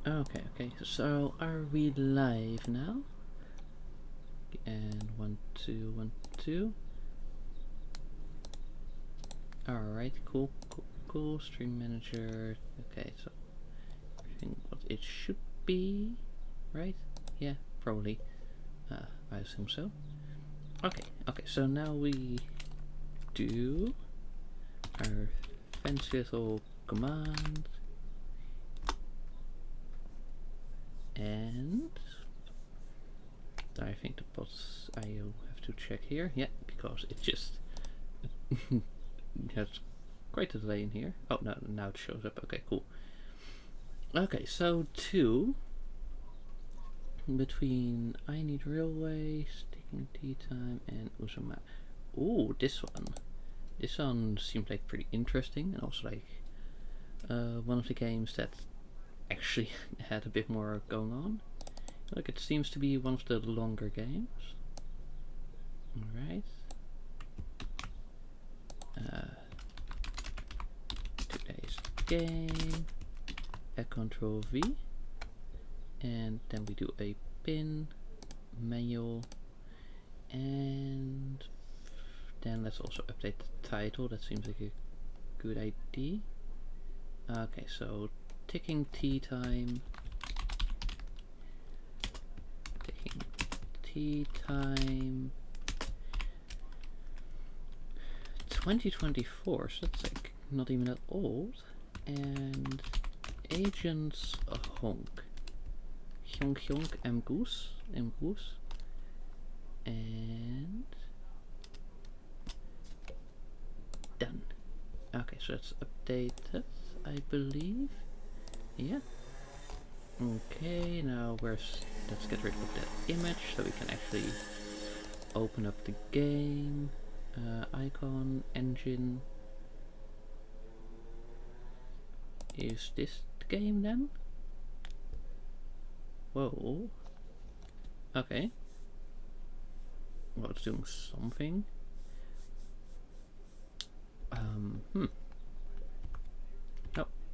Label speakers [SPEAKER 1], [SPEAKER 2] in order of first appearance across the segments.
[SPEAKER 1] Okay, okay. So are we live now? And 1, 2, 1, 2. Alright, cool, cool, cool. Stream manager. Okay, so everything what it should be, right? Yeah, probably. I assume so. Okay, okay. So now we do our fancy little command, and I think the bots I'll have to check here. Yeah, because it just has quite a delay in here. Oh, no, now it shows up. Okay, cool. Okay, so 2 between I Need Railway, Sticking Tea Time, and Uzuma. Ooh, this one. This one seemed like pretty interesting, and also like one of the games that actually had a bit more going on. Like, it seems to be one of the longer games. Alright. Today's game. A Control V. And then we do a pin, manual, and then let's also update the title. That seems like a good idea. Okay, so ticking tea time. Ticking tea time. 2024, so that's like not even that old. And Agents Honk. Honk Honk M Goose. And done. Okay, so it's updated, I believe. Yeah. Okay, now let's get rid of that image so we can actually open up the game. Icon, engine. Is this the game then? Whoa. Okay. Well, it's doing something.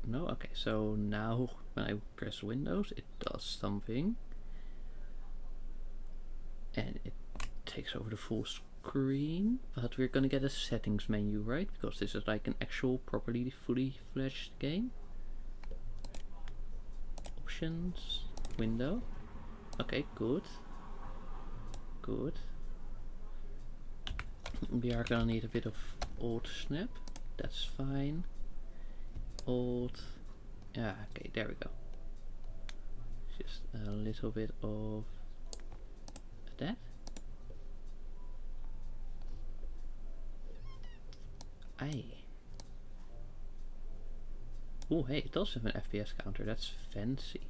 [SPEAKER 1] No, okay, so now when I press Windows, it does something. And it takes over the full screen, but we're gonna get a settings menu, right? Because this is like an actual properly fully fledged game. Options, window. Okay, good. Good. We are gonna need a bit of old snap. That's fine. Old. Yeah, okay, there we go. Just a little bit of that. Aye. Oh, hey, it does have an FPS counter. That's fancy.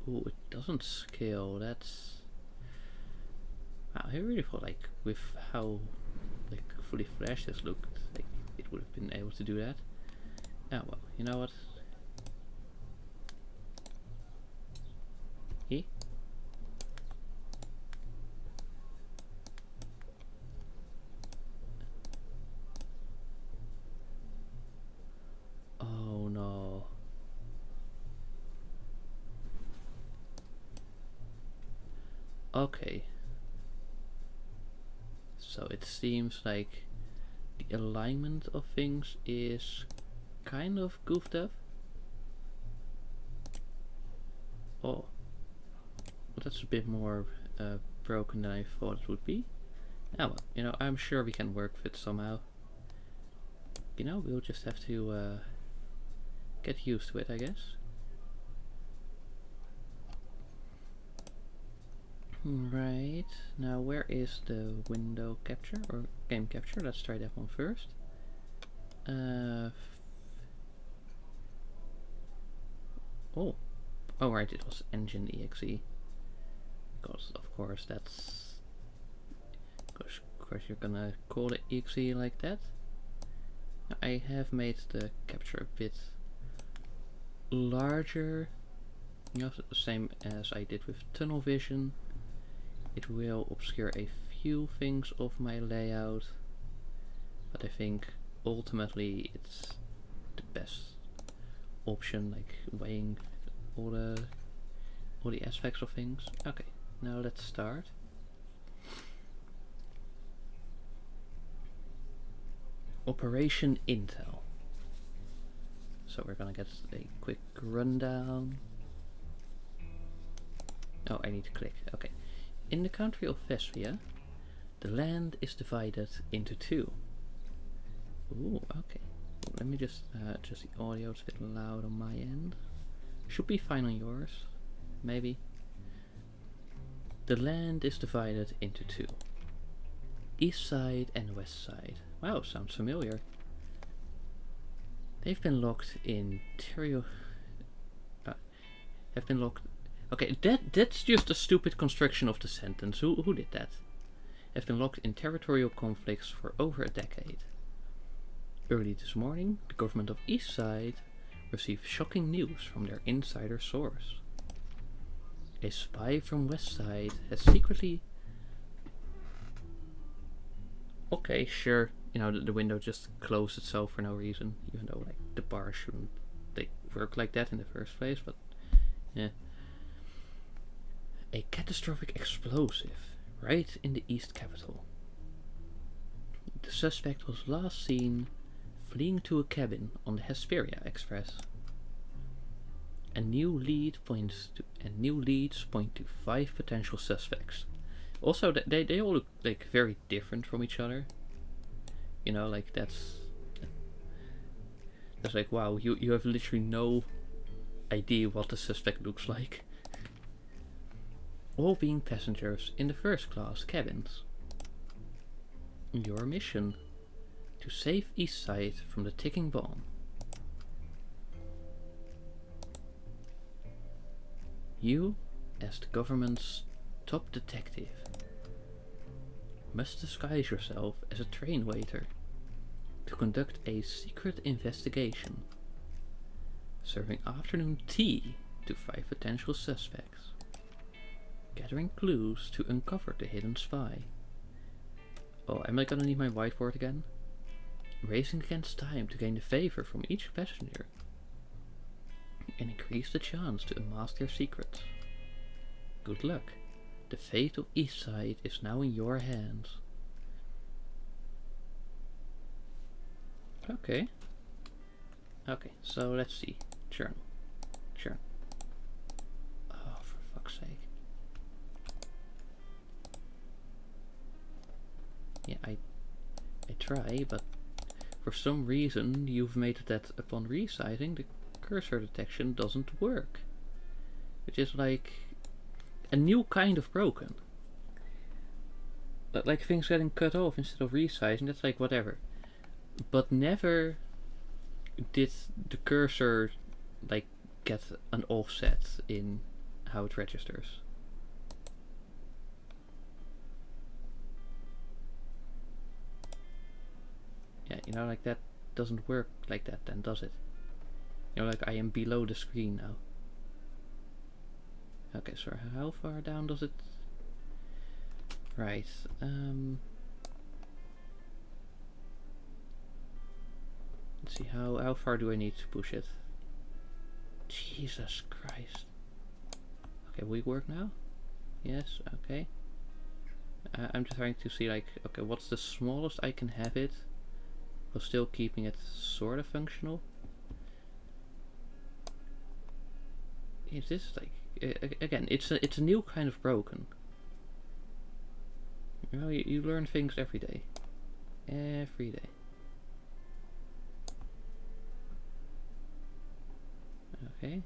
[SPEAKER 1] Oh, it doesn't scale. That's. Wow, I really thought like with how like fully flashed this looked, like it would have been able to do that. Ah, well, you know what? He? Oh no. Okay. So it seems like the alignment of things is kind of goofed up. Oh. Well, that's a bit more broken than I thought it would be. Ah, well, you know, I'm sure we can work with it somehow. You know, we'll just have to get used to it, I guess. Right, now where is the window capture or game capture? Let's try that one first. Oh, right, it was engine exe. Because of course that's, of course you're gonna call it exe like that. I have made the capture a bit larger, you know, the same as I did with tunnel vision. It will obscure a few things of my layout. but I think ultimately it's the best option, like weighing all the aspects of things. Okay, now let's start. Operation Intel. So we're gonna get a quick rundown. Oh, I need to click. Okay. In the country of Vespia, the land is divided into two. Ooh, okay. Let me just adjust the audio. It's a bit loud on my end. Should be fine on yours. Maybe. The land is divided into two. East side and west side. Wow, sounds familiar. They've been locked in have been locked. Okay, that's just a stupid construction of the sentence. Who did that? Have been locked in territorial conflicts for over a decade. Early this morning, the government of East Side received shocking news from their insider source. A spy from West Side has secretly... Okay, sure. You know, the window just closed itself for no reason, even though like the bar shouldn't work like that in the first place, but yeah. A catastrophic explosive right in the East Capital. The suspect was last seen fleeing to a cabin on the Hesperia Express. New leads point to 5 potential suspects. Also, they all look like very different from each other. You know, like that's like, wow, you have literally no idea what the suspect looks like. All being passengers in the first class cabins. Your mission: to save East Side from the ticking bomb. You, as the government's top detective, must disguise yourself as a train waiter to conduct a secret investigation, serving afternoon tea to 5 potential suspects, gathering clues to uncover the hidden spy. Oh, am I gonna need my whiteboard again? Racing against time to gain the favor from each passenger and increase the chance to unmask their secrets. Good luck. The fate of East Side is now in your hands. Okay. Okay, so let's see. Journal. Oh, for fuck's sake. Yeah, I try, but for some reason you've made it that upon resizing the cursor detection doesn't work. Which is like a new kind of broken. Like things getting cut off instead of resizing, that's like whatever. But never did the cursor like get an offset in how it registers. Yeah, you know, like that doesn't work like that then, does it? You know, like I am below the screen now. Okay, so how far down does it? Right, let's see, how far do I need to push it? Jesus Christ. Okay, will it work now? Yes, okay. I'm just trying to see, like, okay, what's the smallest I can have it while still keeping it sort of functional? Is this like, again, it's a new kind of broken. You know, you learn things every day. Every day. Okay.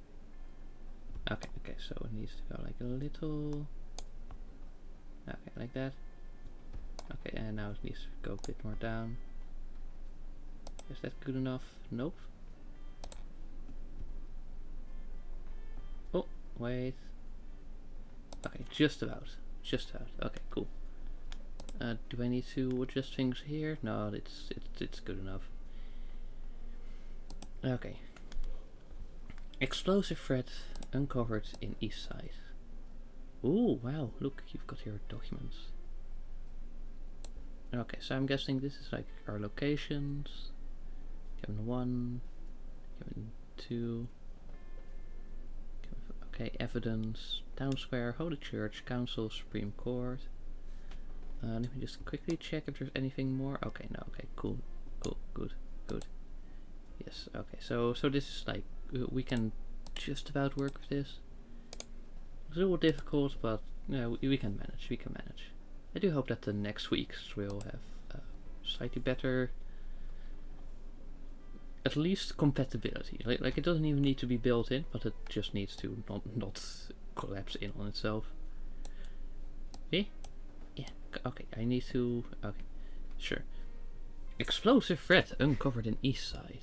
[SPEAKER 1] Okay, so it needs to go like a little... Okay, like that. Okay, and now it needs to go a bit more down. Is that good enough? Nope. Oh, wait. Okay, just about. Okay, cool. Do I need to adjust things here? No, it's good enough. Okay. Explosive threat uncovered in East Side. Ooh, wow, look, you've got your documents. Okay, so I'm guessing this is like our locations. Cabin 1, cabin 2. Okay, evidence, town square, holy church, council, supreme court. Let me just quickly check if there's anything more. Okay, no, okay, cool, good. Yes, okay, so this is like, we can just about work with this. It's a little difficult, but we can manage. I do hope that the next weeks will have slightly better, at least compatibility. Like it doesn't even need to be built in, but it just needs to not collapse in on itself. Eh? Yeah, okay, I need to... Okay, sure. Explosive threat uncovered in East Side.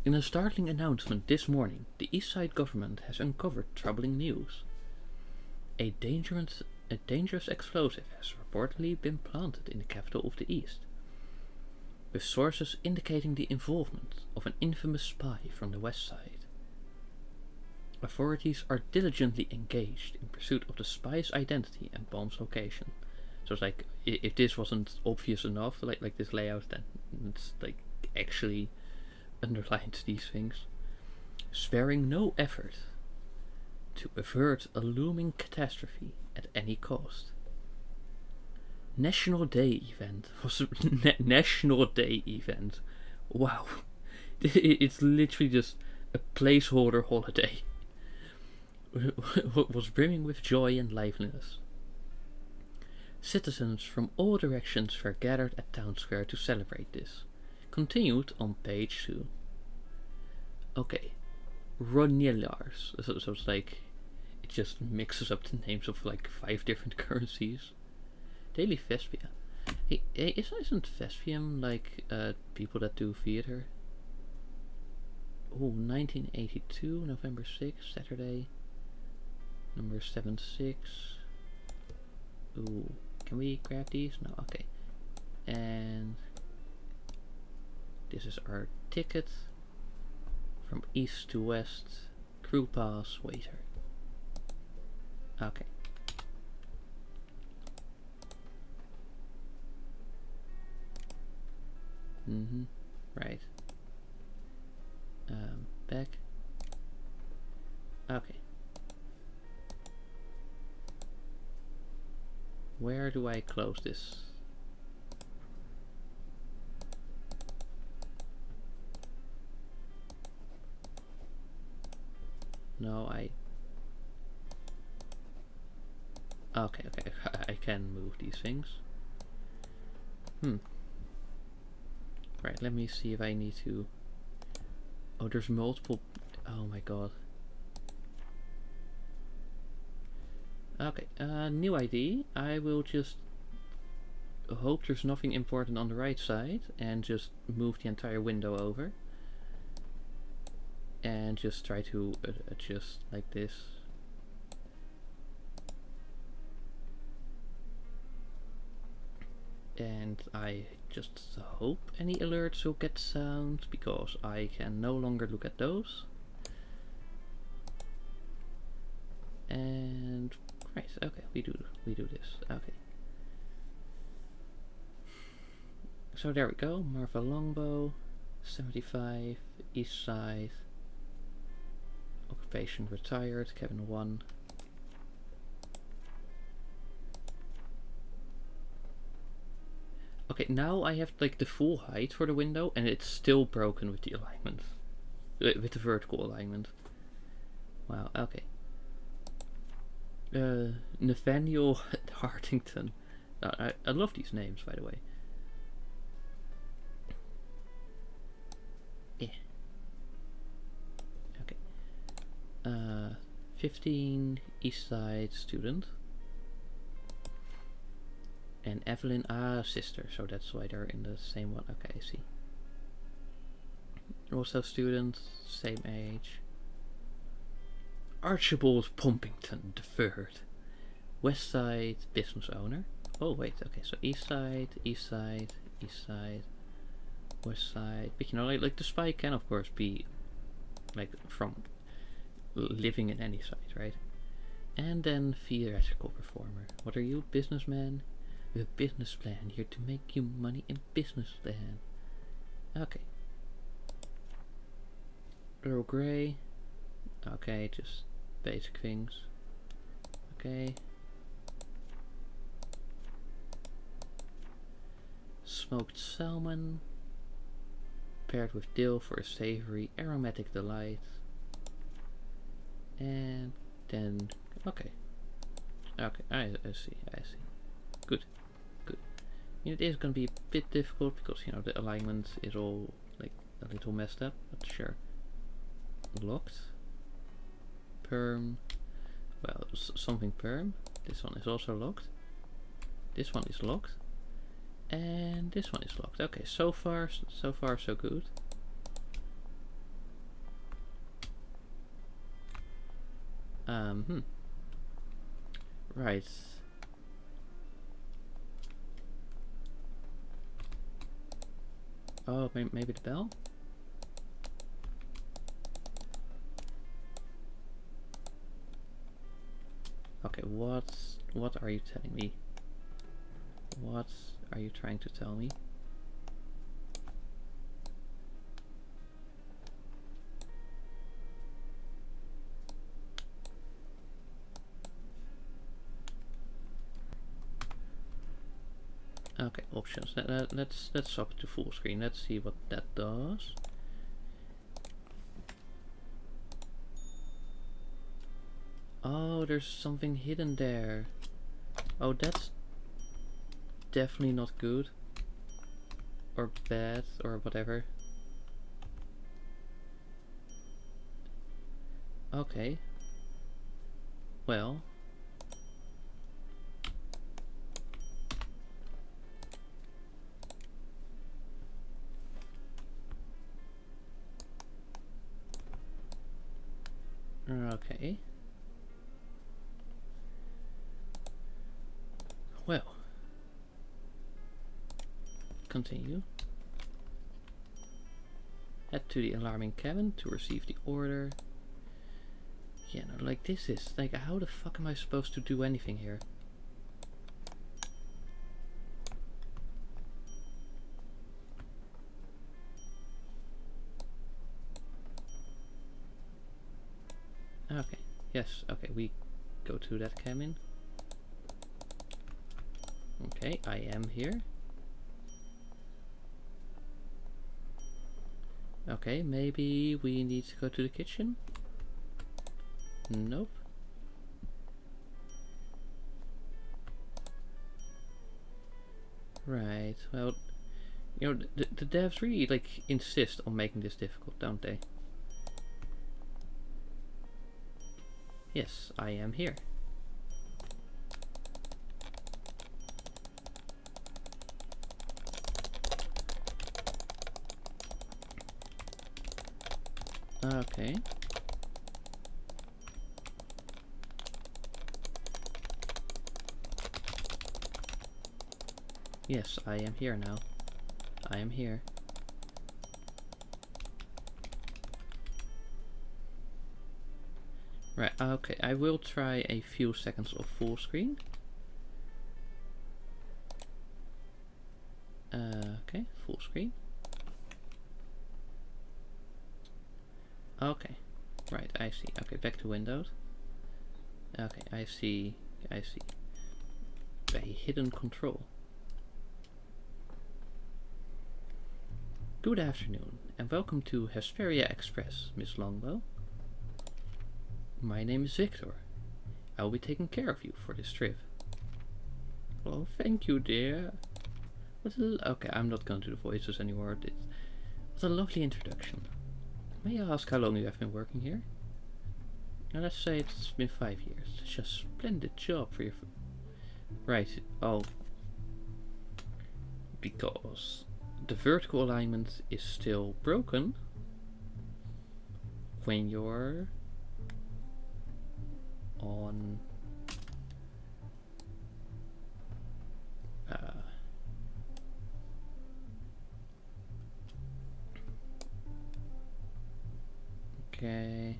[SPEAKER 1] In a startling announcement this morning, the East Side government has uncovered troubling news. A dangerous explosive has reportedly been planted in the capital of the East, with sources indicating the involvement of an infamous spy from the West Side. Authorities are diligently engaged in pursuit of the spy's identity and bomb's location. So it's like, if this wasn't obvious enough, like this layout, then it's like actually underlines these things. Sparing no effort to avert a looming catastrophe at any cost. National Day event was National Day event. Wow, it's literally just a placeholder holiday. Was brimming with joy and liveliness. Citizens from all directions were gathered at Town Square to celebrate this. Continued on page 2. Okay, Ronillars. So it's like, it just mixes up the names of like 5 different currencies. Daily Vespia. Hey, isn't Vespium like people that do theater? Oh, 1982, November 6th, Saturday. Number 76. Ooh, can we grab these? No, okay. And this is our ticket from east to west. Crew pass, waiter. Okay. Right. Back. Okay. Where do I close this? No, okay, I can move these things. Right, let me see if I need to... Oh, there's multiple... Oh my god. Okay, new ID. I will just hope there's nothing important on the right side and just move the entire window over. And just try to adjust like this. And I just hope any alerts will get sound, because I can no longer look at those. And right, okay, we do this. Okay. So there we go. Marva Longbow, 75, East Side. Occupation retired, cabin 1. Okay, now I have like the full height for the window, and it's still broken with the alignment. With the vertical alignment. Wow, okay. Nathaniel Hartington. I love these names, by the way. Yeah. Okay. 15 East Side student. And Evelyn, sister, so that's why they're in the same one. Okay, I see. Also student, same age. Archibald Pumpington III, West Side business owner. Oh wait, okay, so East Side, East Side, East Side, West Side. But you know, like the spy can of course be like from living in any side, right? And then theatrical performer. What are you, businessman? A business plan, here to make you money in business plan. Okay. Earl Grey. Okay, just basic things. Okay. Smoked salmon. Paired with dill for a savory, aromatic delight. And then, okay. Okay, I see. Good. It is going to be a bit difficult because, you know, the alignment is all like a little messed up, but sure. Locked. Perm. Well, something perm. This one is also locked. This one is locked. And this one is locked. Okay, so far so good. Right. Oh, maybe the bell? Okay, what are you telling me? What are you trying to tell me? Okay, options. Let's swap it to full screen. Let's see what that does. Oh, there's something hidden there. Oh, that's definitely not good. Or bad, or whatever. Okay. Well. Okay. Well. Continue. Head to the alarming cabin to receive the order. Yeah, no, like this is, like, how the fuck am I supposed to do anything here? Okay, yes, okay, we go to that cabin. Okay, I am here. Okay, maybe we need to go to the kitchen? Nope. Right, well, you know, the devs really, like, insist on making this difficult, don't they? Yes, I am here. Okay. Yes, I am here now. I am here. Right, okay, I will try a few seconds of full screen. Okay, full screen. Okay, right, I see. Okay, back to Windows. Okay, I see. A hidden control. Good afternoon, and welcome to Hesperia Express, Miss Longbow. My name is Victor. I will be taking care of you for this trip. Oh, thank you, dear. Okay, I'm not going to do the voices anymore. It was a lovely introduction. May I ask how long you have been working here? Now, let's say it's been 5 years. Such a splendid job for your... Right, oh. Because the vertical alignment is still broken when you're on okay,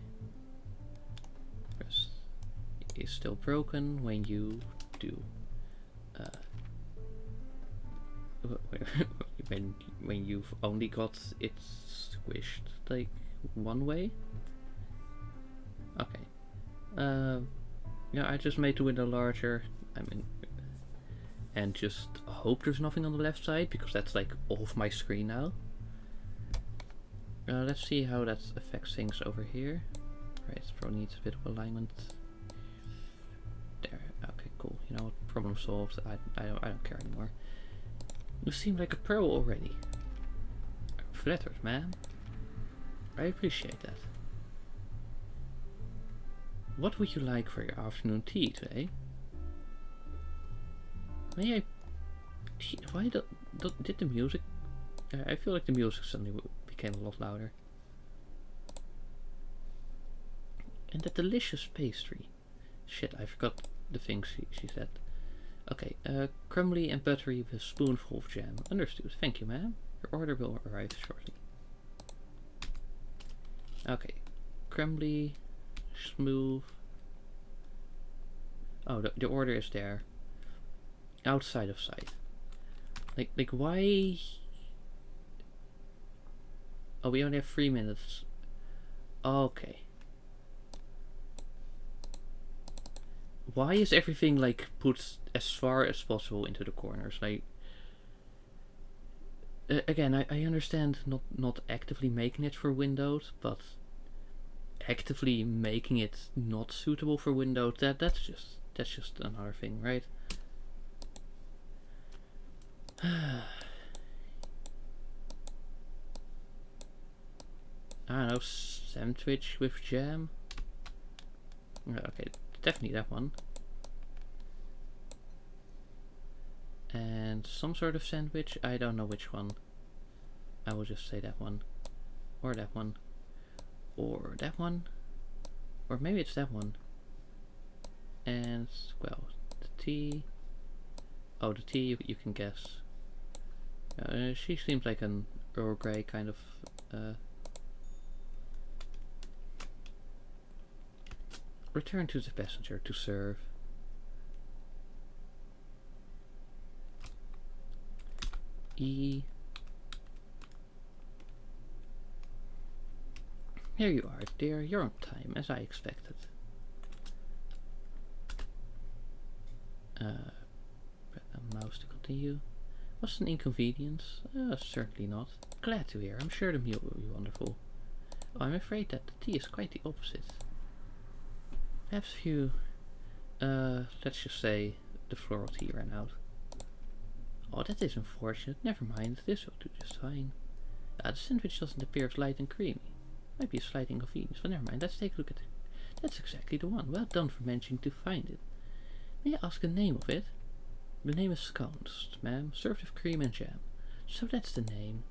[SPEAKER 1] is still broken when you do when you've only got it squished like one way. Okay. Yeah, I just made the window larger. I mean, and just hope there's nothing on the left side because that's like off my screen now. Let's see how that affects things over here. Right, probably needs a bit of alignment. There. Okay, cool. You know what? Problem solved. I don't care anymore. You seem like a pro already. I'm flattered, man. I appreciate that. What would you like for your afternoon tea today? May I? Why did the music? I feel like the music suddenly became a lot louder. And that delicious pastry. Shit, I forgot the things she said. Okay, crumbly and buttery with a spoonful of jam. Understood. Thank you, ma'am. Your order will arrive shortly. Okay, crumbly, smooth. Oh, the order is there. Outside of sight. Like why? Oh, we only have 3 minutes. Okay. Why is everything like put as far as possible into the corners? Like, again, I understand not actively making it for Windows, but actively making it not suitable for Windows. That's just another thing, right? I don't know, sandwich with jam. Okay, definitely that one. And some sort of sandwich. I don't know which one. I will just say that one, or that one, or that one, or maybe it's that one. And well, the tea. Oh, the tea you can guess. She seems like an Earl Grey kind of. Return to the passenger to serve. E. Here you are, dear. You're on time, as I expected. A mouse to continue. Was an inconvenience? Certainly not. Glad to hear. I'm sure the meal will be wonderful. Oh, I'm afraid that the tea is quite the opposite. Perhaps if you, let's just say the floral tea ran out. Oh, that is unfortunate. Never mind. This will do just fine. The sandwich doesn't appear as light and creamy. Might be a slight inconvenience, but never mind. Let's take a look at it. That's exactly the one. Well done for managing to find it. May I ask the name of it? The name is scones, ma'am, served with cream and jam. So that's the name.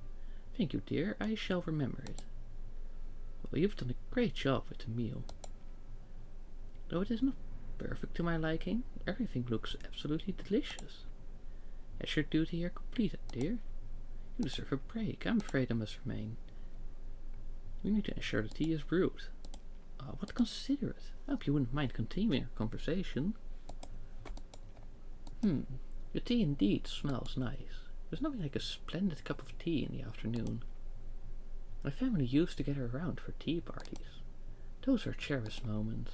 [SPEAKER 1] Thank you, dear. I shall remember it. Well, you've done a great job with the meal. Though it is not perfect to my liking, everything looks absolutely delicious. As your duty here completed, dear. You deserve a break. I'm afraid I must remain. We need to ensure the tea is brewed. Oh, what considerate. I hope you wouldn't mind continuing our conversation. The tea indeed smells nice. There's nothing like a splendid cup of tea in the afternoon. My family used to gather around for tea parties. Those are cherished moments.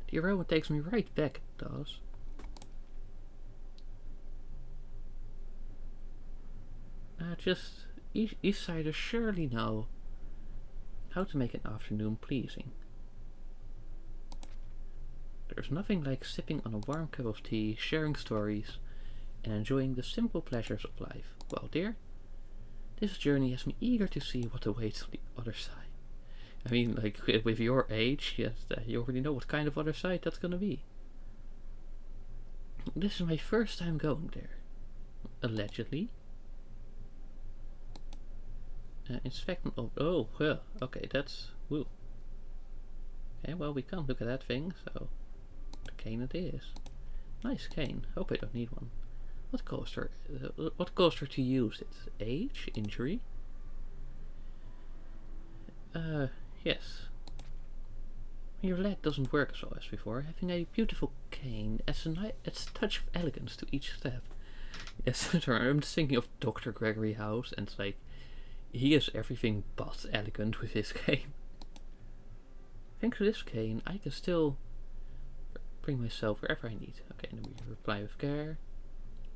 [SPEAKER 1] The aroma takes me right back, it does. Just Eastsiders surely know how to make an afternoon pleasing. There's nothing like sipping on a warm cup of tea, sharing stories, and enjoying the simple pleasures of life. Well, dear, this journey has me eager to see what awaits on the other side. I mean, like, with your age, yes, you already know what kind of other side that's gonna be. This is my first time going there. Allegedly. Inspection of... Oh, well, okay, that's... Woo. Okay, well, we can't look at that thing, so... The cane it is. Nice cane. Hope I don't need one. What caused her to use it? Age? Injury? Yes. Your leg doesn't work as well as before. Having a beautiful cane adds a touch of elegance to each step. Yes, sorry, I'm just thinking of Dr. Gregory House, and it's like, he is everything but elegant with his game. Thanks to this cane, I can still bring myself wherever I need. Okay, and then we reply with care.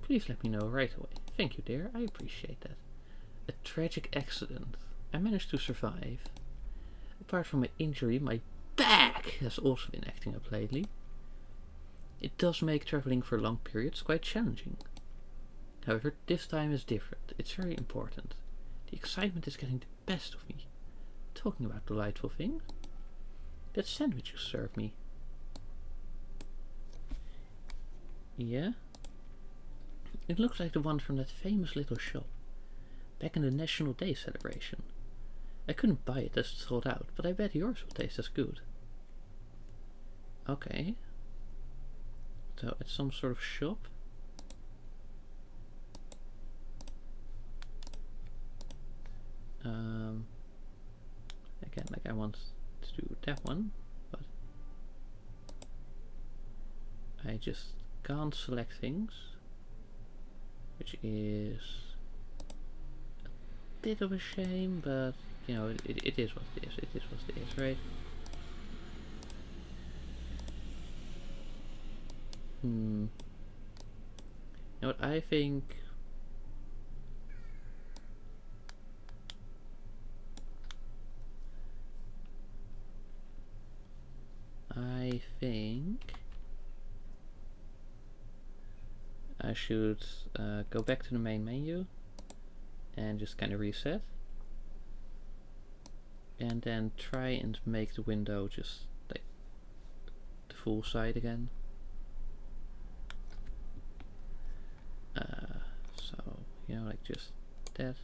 [SPEAKER 1] Please let me know right away. Thank you, dear. I appreciate that. A tragic accident. I managed to survive. Apart from my injury, my back has also been acting up lately. It does make traveling for long periods quite challenging. However, this time is different. It's very important. The excitement is getting the best of me. Talking about delightful things. That sandwich you served me. Yeah? It looks like the one from that famous little shop. Back in the National Day celebration. I couldn't buy it as it sold out, but I bet yours will taste as good. Okay. So, at some sort of shop? Again, like I want to do that one, but I just can't select things, which is a bit of a shame, but you know, it is what it is. It is what it is, right? You know what, I think I should go back to the main menu and just kind of reset, and then try and make the window just like the full side again. So, you know, like just that.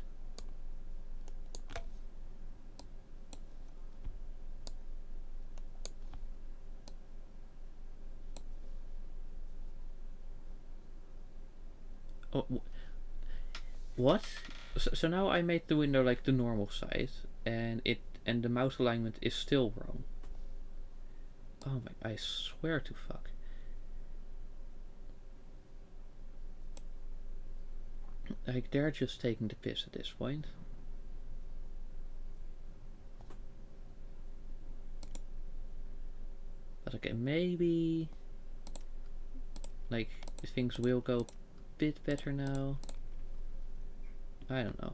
[SPEAKER 1] Oh, what? So now I made the window like the normal size, and the mouse alignment is still wrong. Oh my! I swear to fuck. Like they're just taking the piss at this point. But okay, maybe like things will go a bit better now. I don't know.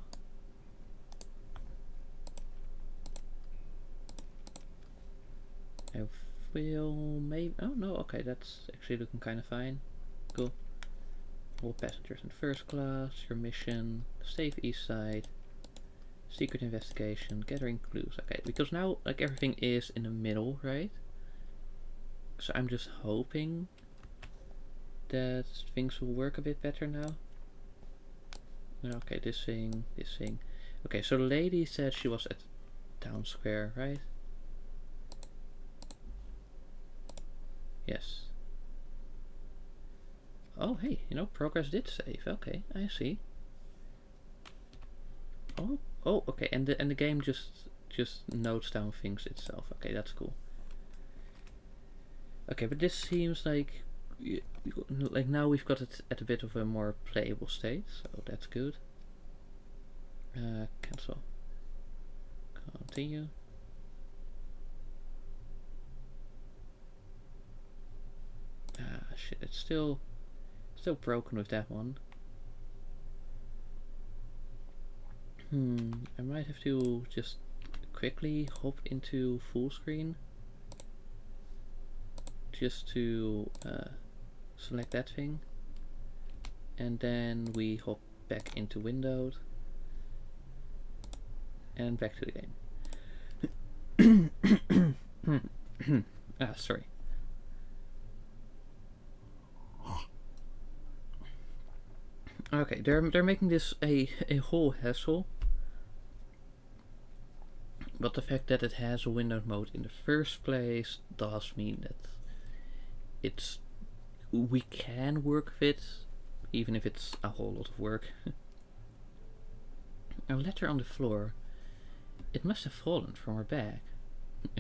[SPEAKER 1] I will maybe. Oh no, okay, that's actually looking kind of fine. Cool. All passengers in first class, your mission, safe east side, secret investigation, gathering clues. Okay, because now like everything is in the middle, right? So I'm just hoping that things will work a bit better now. Okay, this thing. Okay, so the lady said she was at town square, right? Yes. Oh, hey, you know, progress did save. Okay, I see. Oh, okay, and the game just notes down things itself. Okay, that's cool. Okay, but this seems like now we've got it at a bit of a more playable state, so that's good. Cancel. Continue. Ah, shit, it's still broken with that one. I might have to just quickly hop into full screen just to select that thing, and then we hop back into Windows and back to the game. Sorry. Okay, they're making this a whole hassle, but the fact that it has a Windows mode in the first place does mean that we can work with it, even if it's a whole lot of work. A letter on the floor. It must have fallen from her bag.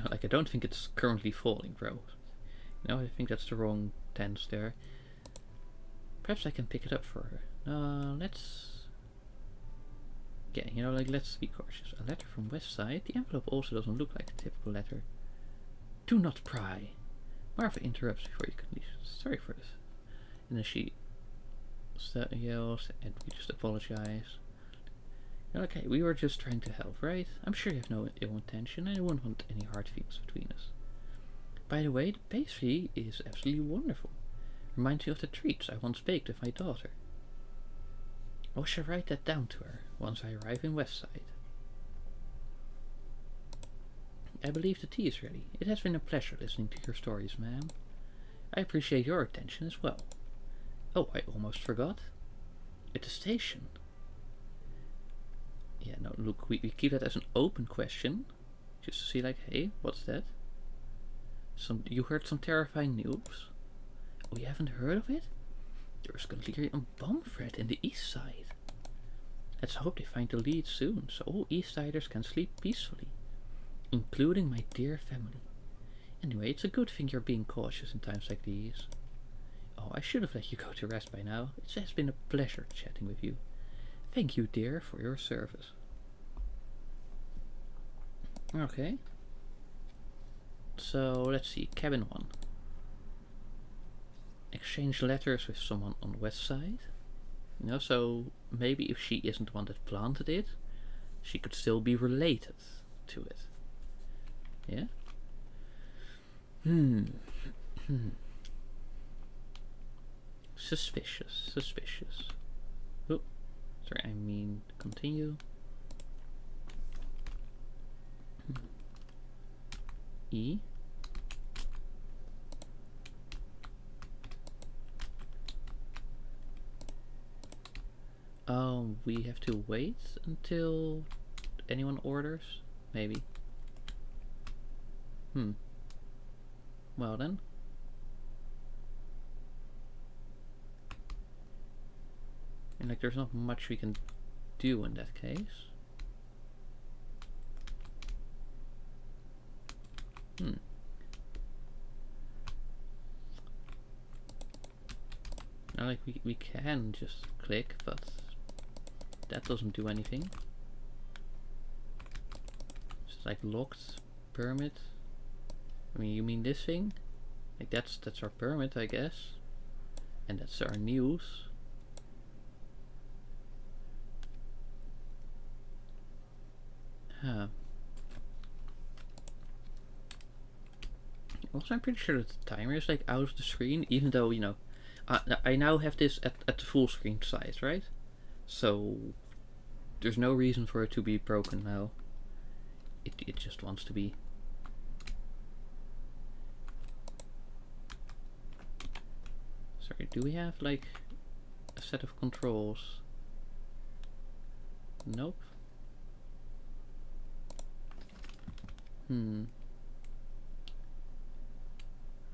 [SPEAKER 1] Like, I don't think it's currently falling, bro. No, I think that's the wrong tense there. Perhaps I can pick it up for her. Let's... Yeah, you know, like, let's be cautious. A letter from West Side. The envelope also doesn't look like the typical letter. Do not pry. Martha interrupts before you can leave. Sorry for this. And then she yells, and we just apologize. Okay, we were just trying to help, right? I'm sure you have no ill intention, and I wouldn't want any hard feelings between us. By the way, the pastry is absolutely wonderful. Reminds me of the treats I once baked with my daughter. I shall write that down to her once I arrive in Westside. I believe the tea is ready. It has been a pleasure listening to your stories, ma'am. I appreciate your attention as well. Oh, I almost forgot. At the station. Yeah, no, look, we keep that as an open question. Just to see, like, hey, what's that? You heard some terrifying news? Oh, you haven't heard of it? There's clearly a bomb threat in the east side. Let's hope they find the lead soon, so all Eastsiders can sleep peacefully. Including my dear family. Anyway, it's a good thing you're being cautious in times like these. Oh, I should have let you go to rest by now. It has been a pleasure chatting with you. Thank you, dear, for your service. Okay. So, let's see. Cabin 1. Exchange letters with someone on the west side. You know, so maybe if she isn't the one that planted it, she could still be related to it. Yeah? Suspicious, suspicious. Oh, sorry, I mean continue. E. We have to wait until anyone orders? Maybe. Well then. And like there's not much we can do in that case. Now like we can just click, but that doesn't do anything. It's like locked permit. I mean, you mean this thing? Like that's our permit, I guess. And that's our news. Huh. Also, I'm pretty sure that the timer is like out of the screen, even though, you know, I now have this at the full screen size, right? So there's no reason for it to be broken now. It just wants to be. Sorry, do we have like a set of controls? Nope.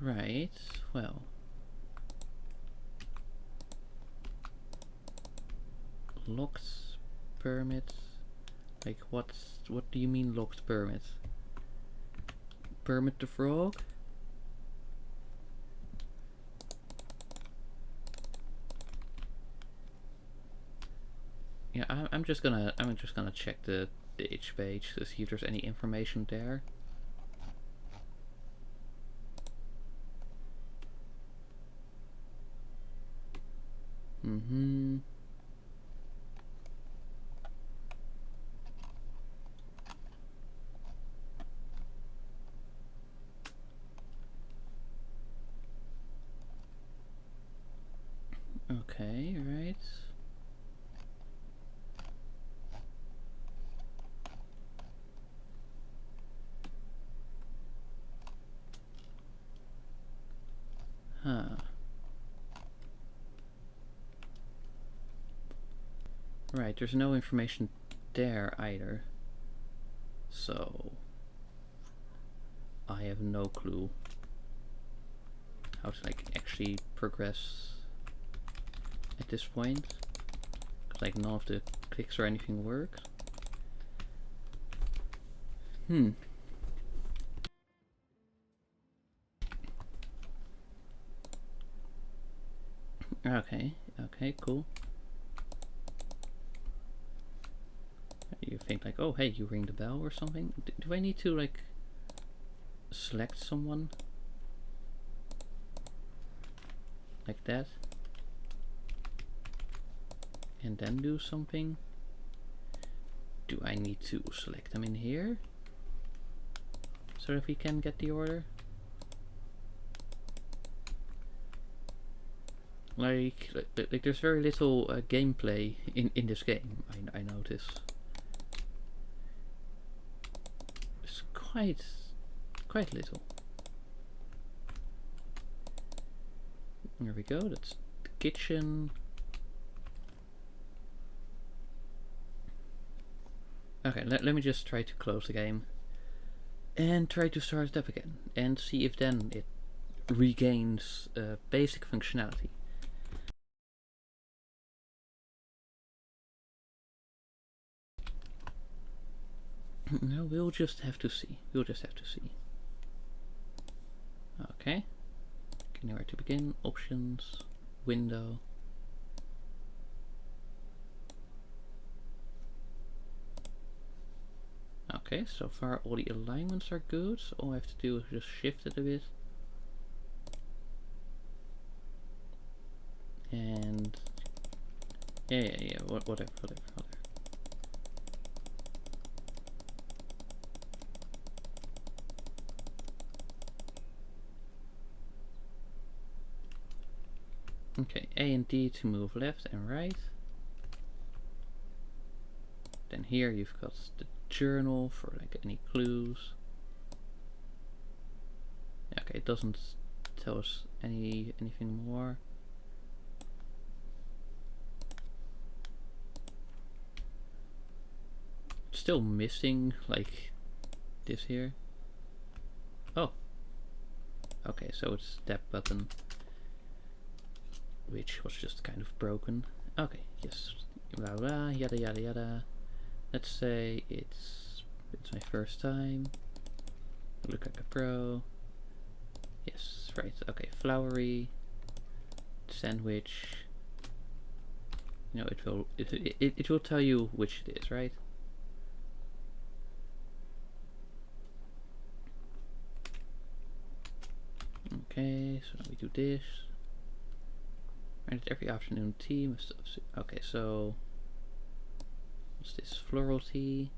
[SPEAKER 1] Right, well. Locked permit. Like what do you mean locked permit? Permit the frog? Yeah, I'm just gonna check the itch page to see if there's any information there. Okay, right. Huh. Right, there's no information there either. So I have no clue how to like actually progress at this point. Cause like none of the clicks or anything works. Okay, cool. think like, oh hey, you ring the bell or something. Do I need to like select someone like that and then do something? Do I need to select them in here so that we can get the order? Like there's very little gameplay in this game. I notice. It's quite little. There we go. That's the kitchen. Okay, let me just try to close the game and try to start it up again and see if then it regains basic functionality. No, we'll just have to see. We'll just have to see. Okay. Anywhere to begin. Options. Window. Okay, so far all the alignments are good. So all I have to do is just shift it a bit. And yeah, whatever. Okay, A and D to move left and right. Then here you've got the journal for like any clues. Okay, it doesn't tell us anything more. Still missing like this here. Oh, okay, so it's that button, which was just kind of broken. Okay, yes, blah blah, yada yada yada. Let's say it's my first time. Look like a pro. Yes, right. Okay, flowery sandwich. You know, it will tell you which it is, right? Okay, so now we do this. Right, every afternoon tea. Okay, so what's this? Floral tea.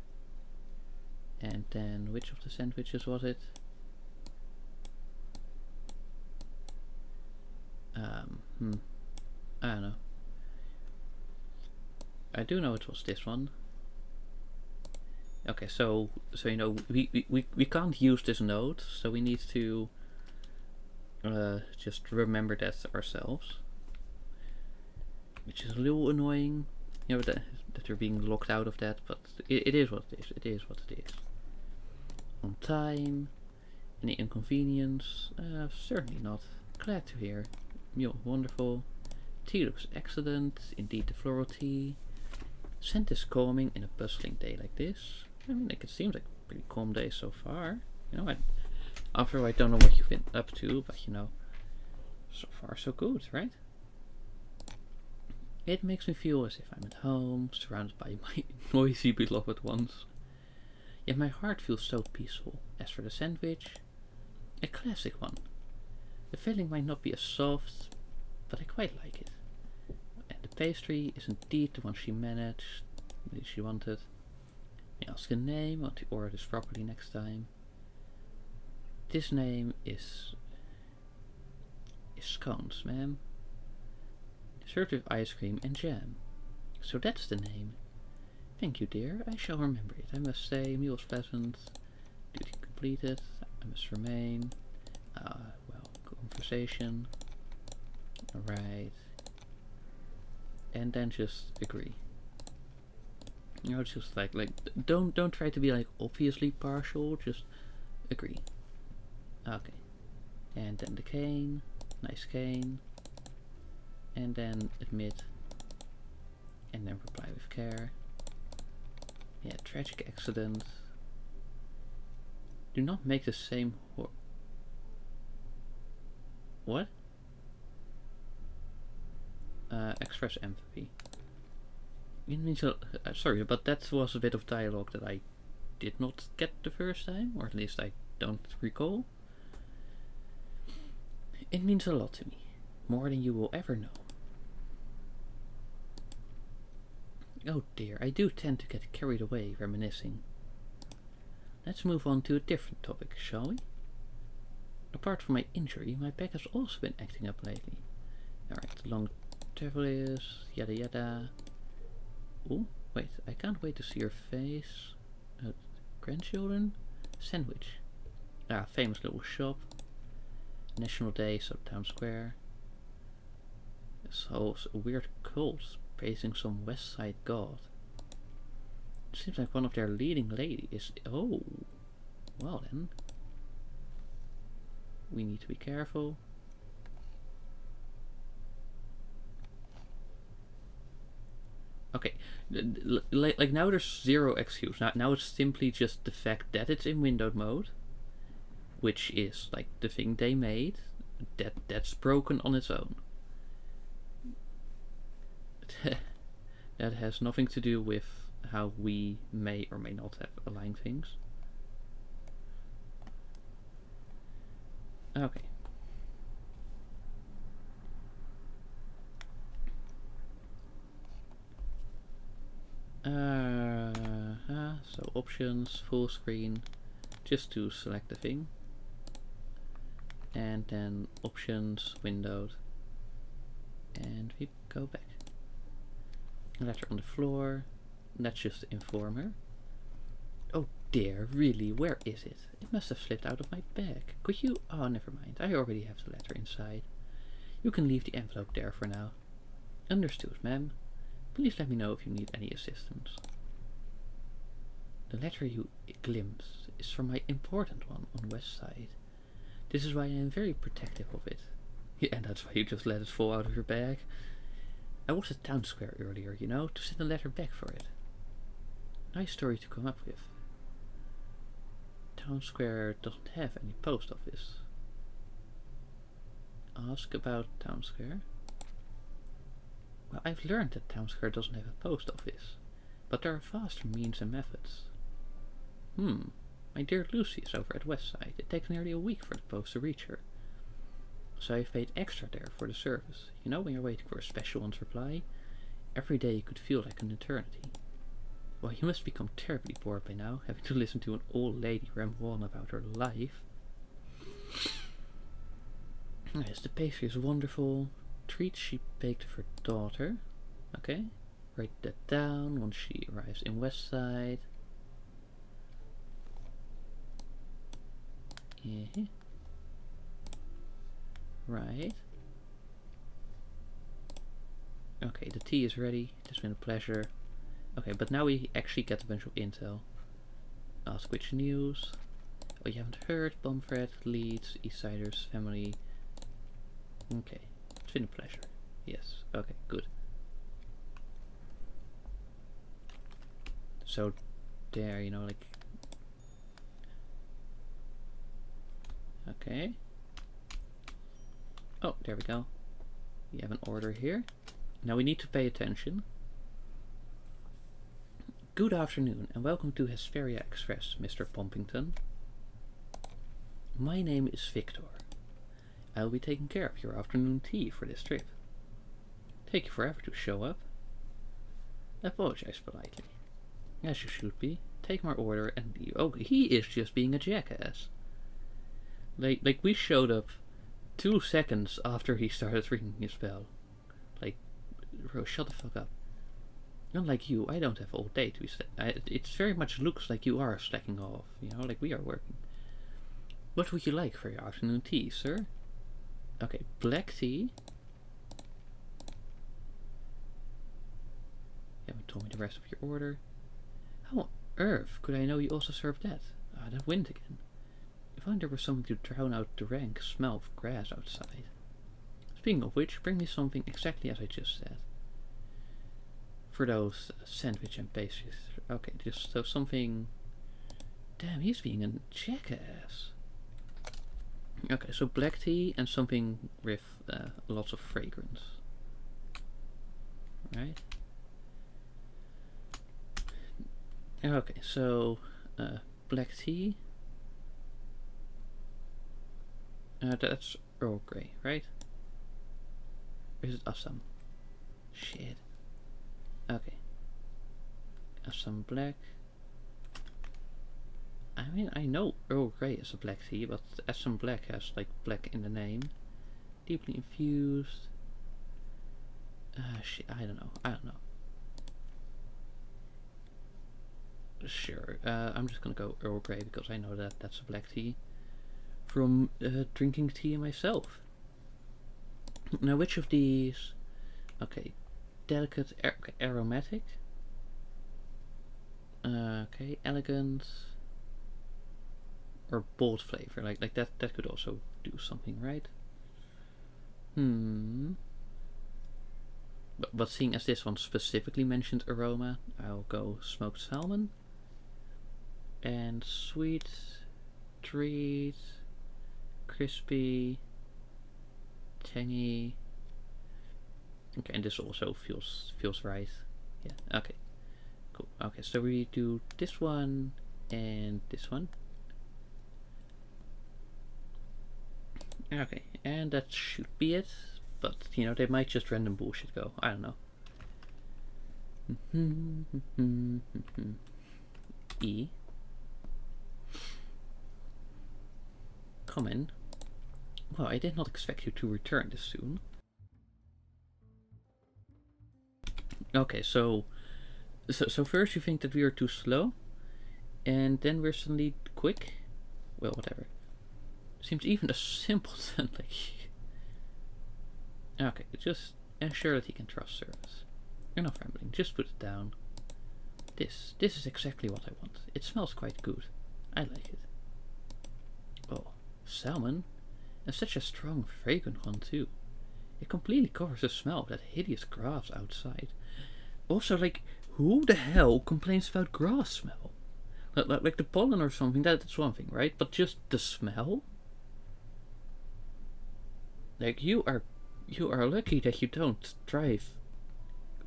[SPEAKER 1] And then which of the sandwiches was it? I don't know. I do know it was this one. Okay, so you know we can't use this node, so we need to just remember that ourselves, which is a little annoying. You know that we're being locked out of that, but it is what it is. It is what it is. On time. Any inconvenience? Certainly not. Glad to hear. You're wonderful. Tea looks excellent. Indeed, the floral tea. Scent is calming in a bustling day like this. I mean, like, it seems like a pretty calm day so far. You know, after all, I don't know what you've been up to, but you know, so far so good, right? It makes me feel as if I'm at home, surrounded by my noisy beloved ones. Yet my heart feels so peaceful. As for the sandwich, a classic one. The filling might not be as soft, but I quite like it. And the pastry is indeed the one she managed, she wanted. I ask a name, want to order this properly next time. This name is scones, ma'am. Served with ice cream and jam. So that's the name. Thank you, dear. I shall remember it. I must say, meal was pleasant. Duty completed. I must remain. Well, conversation. Alright. And then just agree. You know, just like don't try to be like obviously partial. Just agree. Okay. And then the cane. Nice cane. And then admit. And then reply with care. Yeah, tragic accident. Do not make the same what? Express empathy. It means sorry, but that was a bit of dialogue that I did not get the first time, or at least I don't recall. It means a lot to me, more than you will ever know. Oh dear, I do tend to get carried away reminiscing. Let's move on to a different topic, shall we? Apart from my injury, my back has also been acting up lately. Alright, long travel is, yada yada. Oh, wait, I can't wait to see your face. Grandchildren? Sandwich. Ah, famous little shop. National Day, so Town Square. So, a weird cult praising some West Side god. It seems like one of their leading ladies. Oh, well then. We need to be careful. Okay, like now there's zero excuse. Now it's simply just the fact that it's in windowed mode, which is like the thing they made, that's broken on its own. That has nothing to do with how we may or may not have aligned things. Okay. So options, full screen, just to select the thing. And then options, windowed. And we go back. Letter on the floor. That's just informer. Oh dear, really, where is it? It must have slipped out of my bag. Could you? Oh, never mind. I already have the letter inside. You can leave the envelope there for now. Understood, ma'am. Please let me know if you need any assistance. The letter you glimpse is from my important one on West Side. This is why I am very protective of it. Yeah, and that's why you just let it fall out of your bag. I was at Town Square earlier, you know, to send a letter back for it. Nice story to come up with. Town Square doesn't have any post office. Ask about Town Square. Well, I've learned that Town Square doesn't have a post office, but there are faster means and methods. My dear Lucy is over at Westside. It takes nearly a week for the post to reach her. So I've paid extra there for the service. You know, when you're waiting for a special one's reply, every day could feel like an eternity. Well, you must become terribly bored by now, having to listen to an old lady ramble on about her life. Yes, the pastry is wonderful. Treats she baked for her daughter. Okay, write that down once she arrives in Westside. Yeah. Right. Okay, the tea is ready. It has been a pleasure. Okay, but now we actually get a bunch of intel. Ask which news. Oh, you haven't heard. Bomfred, Leeds, Eastsiders, family. Okay, it's been a pleasure. Yes, okay, good. So, there, you know, like... Okay. Oh, there we go. We have an order here. Now we need to pay attention. Good afternoon and welcome to Hesperia Express, Mr. Pompington. My name is Victor. I'll be taking care of your afternoon tea for this trip. Take you forever to show up. Apologize politely. As you should be. Take my order and leave. Oh, he is just being a jackass. Like we showed up 2 seconds after he started ringing his bell. Like, bro, shut the fuck up. Unlike you, I don't have all day to be it very much looks like you are slacking off, you know, like we are working. What would you like for your afternoon tea, sir? Okay, black tea. You haven't told me the rest of your order. How on earth could I know you also serve that? Ah, that wind again. If only there was something to drown out the rank smell of grass outside. Speaking of which, bring me something exactly as I just said. For those sandwich and pastries. Okay, just so something... Damn, he's being a jackass. Okay, so black tea and something with lots of fragrance. Right? Okay, so black tea. That's Earl Grey, right? Or is it Assam? Shit. Okay. Assam black. I mean, I know Earl Grey is a black tea, but Assam black has like black in the name. Deeply infused. Shit, I don't know. Sure, I'm just gonna go Earl Grey because I know that that's a black tea. From drinking tea myself. Now, which of these? Okay, delicate, aromatic. Okay, elegant. Or bold flavor, like that. That could also do something, right? But seeing as this one specifically mentioned aroma, I'll go smoked salmon. And sweet, treat, crispy, tangy. Okay, and this also feels right. Yeah. Okay. Cool. Okay, so we do this one and this one. Okay, and that should be it. But you know, they might just random bullshit go. I don't know. E. Come in. Well, I did not expect you to return this soon. Okay, so first you think that we are too slow, and then we're suddenly quick. Well, whatever. Seems even a simpleton like. Okay, just ensure that he can trust service. You're not rambling. Just put it down. This is exactly what I want. It smells quite good. I like it. Oh, salmon, and such a strong, fragrant one too. It completely covers the smell of that hideous grass outside. Also, like, who the hell complains about grass smell? Like the pollen or something, that's one thing, right? But just the smell? Like, you are lucky that you don't drive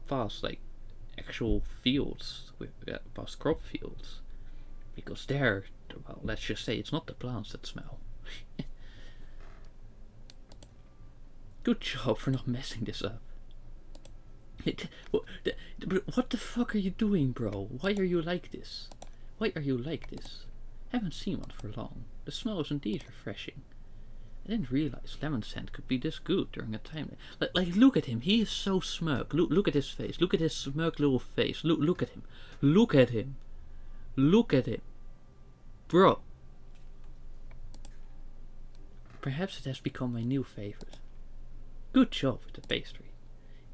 [SPEAKER 1] past, like, actual fields, past crop fields. Because there, well, let's just say it's not the plants that smell. Good job for not messing this up. What the fuck are you doing, bro? Why are you like this? Why are you like this? Haven't seen one for long. The smell is indeed refreshing. I didn't realize lemon scent could be this good during a time. Like look at him. He is so smug. Look at his face. Look at his smug little face. Look at him. Look at him. Look at him. Bro. Perhaps it has become my new favorite. Good job with the pastry.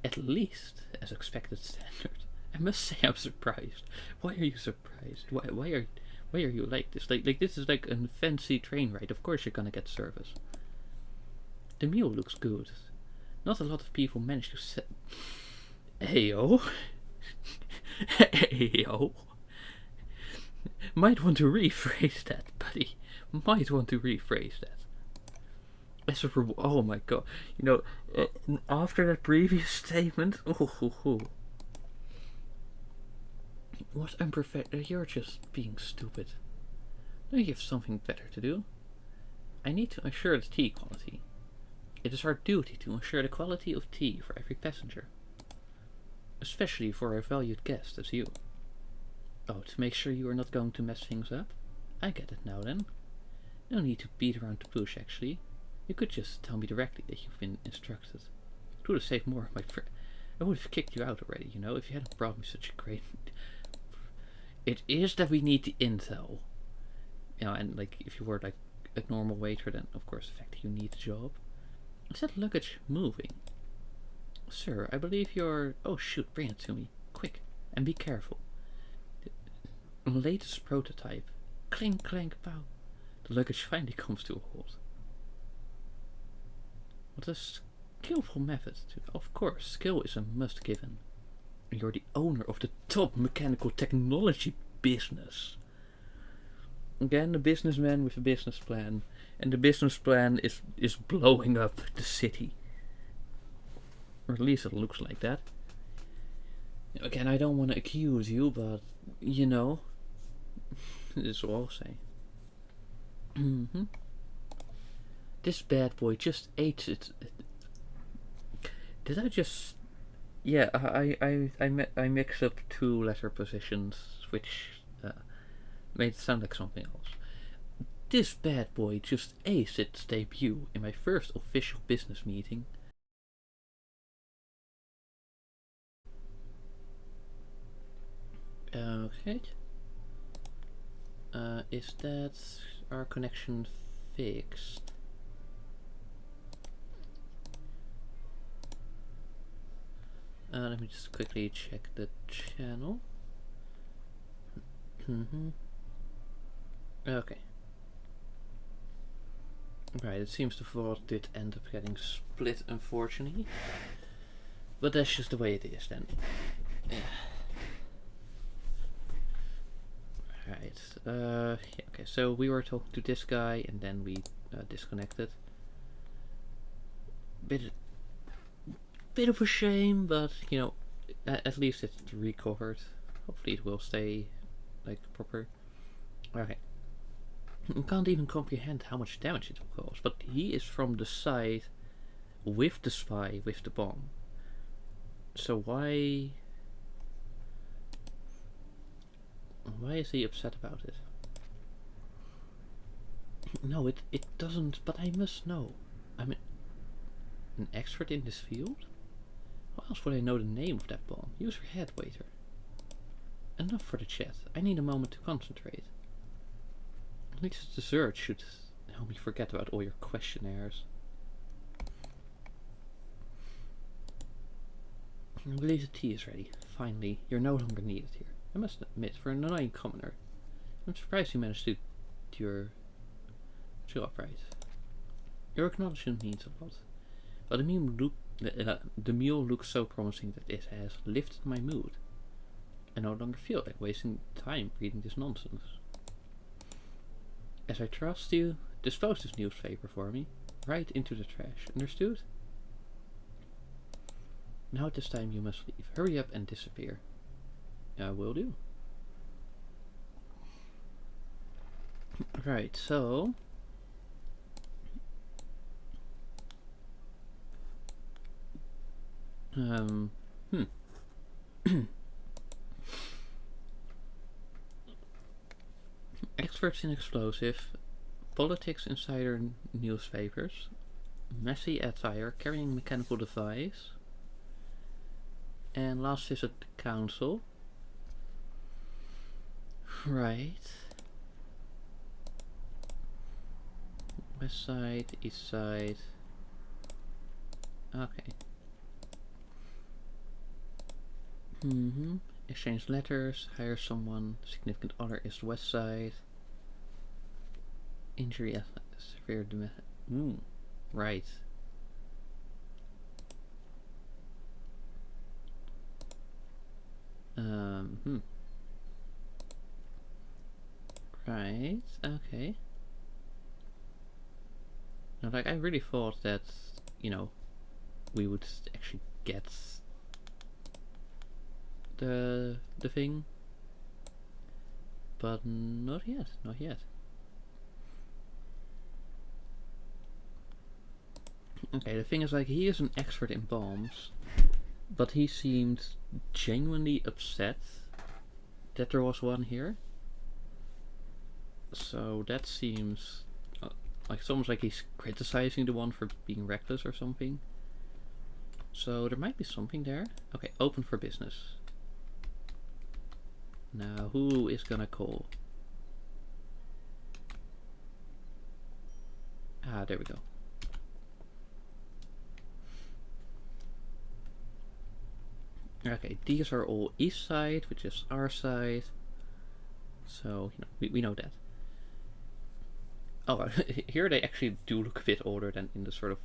[SPEAKER 1] At least as expected standard. I must say I'm surprised. Why are you surprised? Why are you like this? Like this is like a fancy train ride. Of course you're gonna get service. The meal looks good. Not a lot of people manage to set. Heyo. Heyo. Might want to rephrase that, buddy. Might want to rephrase that. As a oh my god. You know, after that previous statement. What unprofessional. You're just being stupid. Don't you have something better to do? I need to ensure the tea quality. It is our duty to ensure the quality of tea for every passenger. Especially for a valued guest as you. Oh, to make sure you are not going to mess things up? I get it now then. No need to beat around the bush actually. You could just tell me directly that you've been instructed. It would have saved more of my I would have kicked you out already, you know, if you hadn't brought me such a great... It is that we need the intel. You know, and like, if you were like a normal waiter, then of course the fact that you need the job. Is that luggage moving? Sir, I believe you're... Oh shoot, bring it to me. Quick, and be careful. The latest prototype. Clink, clank, pow. The luggage finally comes to a halt. What a skillful method. Of course, skill is a must given. You're the owner of the top mechanical technology business. Again, a businessman with a business plan. And the business plan is blowing up the city. Or at least it looks like that. Again, I don't want to accuse you, but, you know, This will all say. Mm-hmm. This bad boy just ate it. Did I just... Yeah, I mixed up two letter positions, which made it sound like something else. This bad boy just aced its debut in my first official business meeting. Okay. Is that our connection fixed? Let me just quickly check the channel. Okay. Right, it seems the vault did end up getting split, unfortunately. But that's just the way it is then. Yeah. Right. Yeah, okay, so we were talking to this guy and then we disconnected. Bit of a shame, but you know, at least it's recovered. Hopefully it will stay like proper. Okay. I can't even comprehend how much damage it will cause, but he is from the side with the spy with the bomb. So why is he upset about it? No, it doesn't, but I must know. I'm an expert in this field? How else would I know the name of that bomb? Use your head, waiter. Enough for the chat. I need a moment to concentrate. At least the dessert should help me forget about all your questionnaires. I believe the tea is ready. Finally, you're no longer needed here. I must admit, for an annoying commoner, I'm surprised you managed to do your job right. Your acknowledgement means a lot. But the meal looks so promising that it has lifted my mood. I no longer feel like wasting time reading this nonsense. As I trust you, dispose this newspaper for me, right into the trash. Understood? Now at this time you must leave. Hurry up and disappear. I will do. Right, so... Experts in explosive, politics insider newspapers, messy attire, carrying mechanical device, and last visit to council. Right. West side, east side. Okay. Exchange letters, hire someone, significant other is west side. Injury at severe right. Right, okay. Now, like, I really thought that, you know, we would actually get the thing, but not yet, not yet. Okay, the thing is, like, he is an expert in bombs, but he seemed genuinely upset that there was one here. So that seems like it's almost like he's criticizing the one for being reckless or something. So there might be something there. Okay, open for business. Now, who is gonna call? Ah, there we go. Okay, these are all east side, which is our side. So, you know, we know that. Oh, here they actually do look a bit older than in the sort of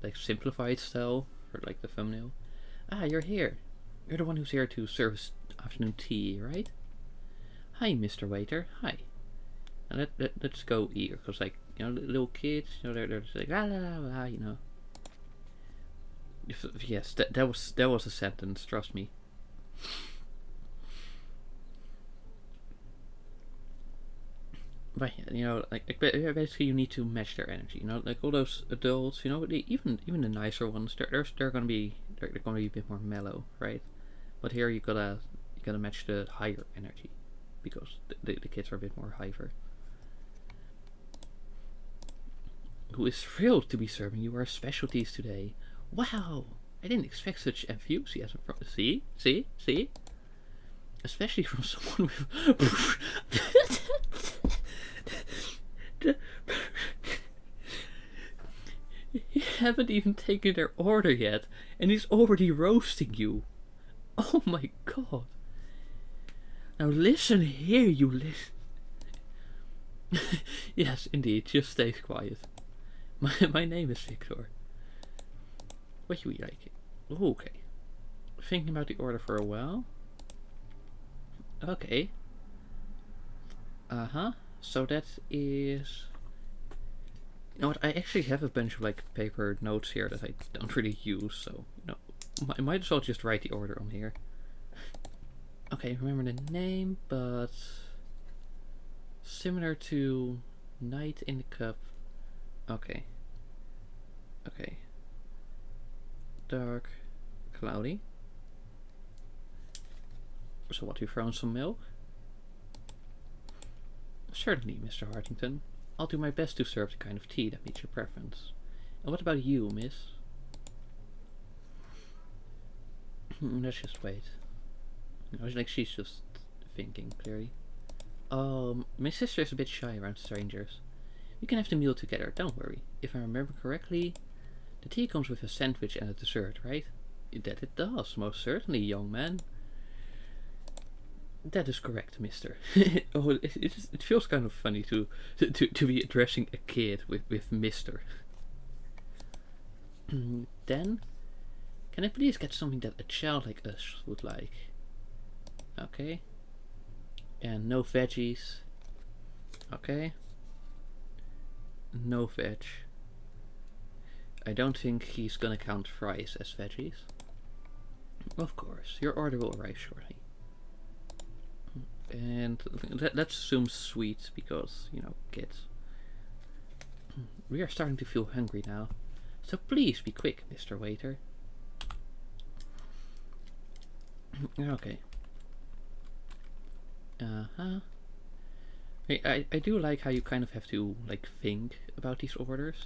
[SPEAKER 1] like simplified style for like the thumbnail. Ah, you're here. You're the one who's here to serve afternoon tea, right? Hi, Mr. Waiter. Hi. And let's go eat, because like, you know, little kids, you know, they're just like la la la la, you know. Yes, that was a sentence. Trust me. But you know, basically, you need to match their energy. You know, like all those adults. You know, even the nicer ones, they're gonna be they're gonna be a bit more mellow, right? But here you gotta match the higher energy, because the kids are a bit more hyper. Who is thrilled to be serving you our specialties today? Wow, I didn't expect such enthusiasm from. See, especially from someone with. You haven't even taken their order yet, and he's already roasting you. Oh my god. Now listen here, you listen. Yes, indeed, just stay quiet. My name is Victor. What you like? Okay. Thinking about the order for a while. Okay. Uh-huh. So that is... You know what, I actually have a bunch of like paper notes here that I don't really use, so you know, I might as well just write the order on here. Okay, remember the name, but similar to Night in the Cup. Okay. Okay. Dark, cloudy. So what, you thrown some milk? Certainly, Mr. Hartington. I'll do my best to serve the kind of tea that meets your preference. And what about you, miss? Let's just wait. I was like, she's just thinking, clearly. My sister is a bit shy around strangers. We can have the meal together, don't worry. If I remember correctly, the tea comes with a sandwich and a dessert, right? That it does, most certainly, young man. That is correct, mister. Oh, it feels kind of funny to be addressing a kid with mister. Then, can I please get something that a child like us would like? Okay. And no veggies. Okay. No veg. I don't think he's gonna count fries as veggies. Of course, your order will arrive shortly. And let's assume sweet, because, you know, kids. We are starting to feel hungry now. So please be quick, Mr. Waiter. Okay. Uh-huh. I do like how you kind of have to, like, think about these orders.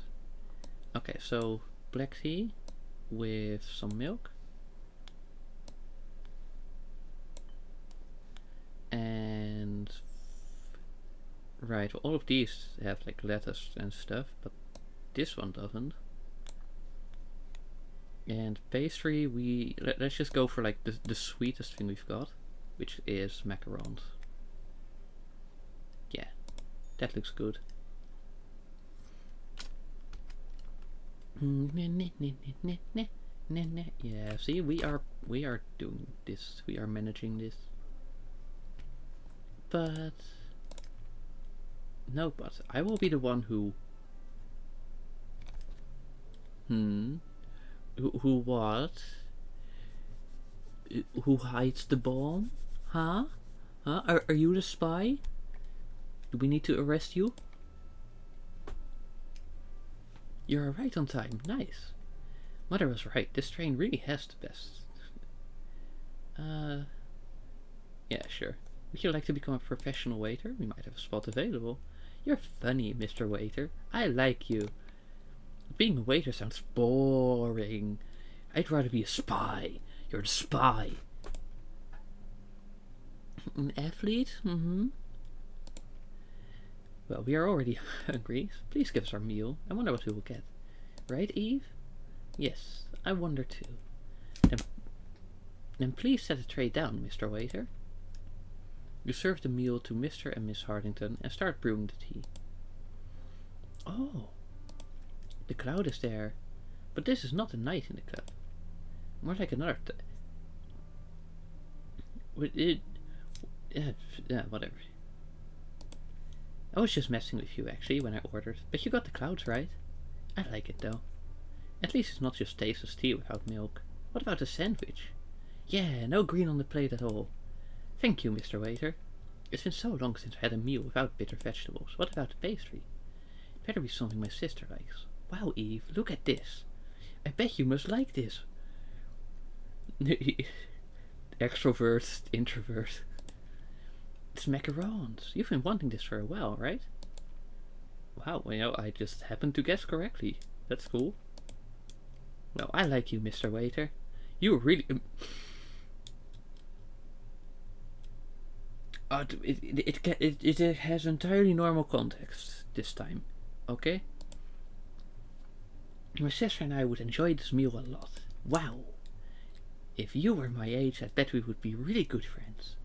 [SPEAKER 1] Okay, so black tea with some milk. And right, well, all of these have like lettuce and stuff, but this one doesn't. And pastry, let's just go for like the sweetest thing we've got, which is macarons. Yeah, that looks good. Yeah, see, we are doing this. We are managing this. But no, but I will be the one who who what? Who hides the bomb? Huh? Are you the spy? Do we need to arrest you? You're right on time. Nice. Mother was right. This train really has the best. Yeah, sure. Would you like to become a professional waiter? We might have a spot available. You're funny, Mr. Waiter. I like you. Being a waiter sounds boring. I'd rather be a spy. You're the spy. An athlete? Mm-hmm. Well, we are already hungry. Please give us our meal. I wonder what we will get. Right, Eve? Yes, I wonder too. Then please set the tray down, Mr. Waiter. You serve the meal to Mr. and Miss Hartington and start brewing the tea. Oh, the cloud is there, but this is not a night in the cup. More like another. Yeah, whatever. I was just messing with you actually when I ordered, but you got the clouds right. I like it though. At least it's not just tasteless tea without milk. What about the sandwich? Yeah, no green on the plate at all. Thank you, Mr. Waiter. It's been so long since I had a meal without bitter vegetables. What about the pastry? It better be something my sister likes. Wow, Eve, look at this. I bet you must like this. Extrovert, introvert. It's macarons. You've been wanting this for a while, right? Wow, I just happened to guess correctly. That's cool. Well, I like you, Mr. Waiter. You really... it has entirely normal context this time, okay? My sister and I would enjoy this meal a lot. Wow. If you were my age, I bet we would be really good friends.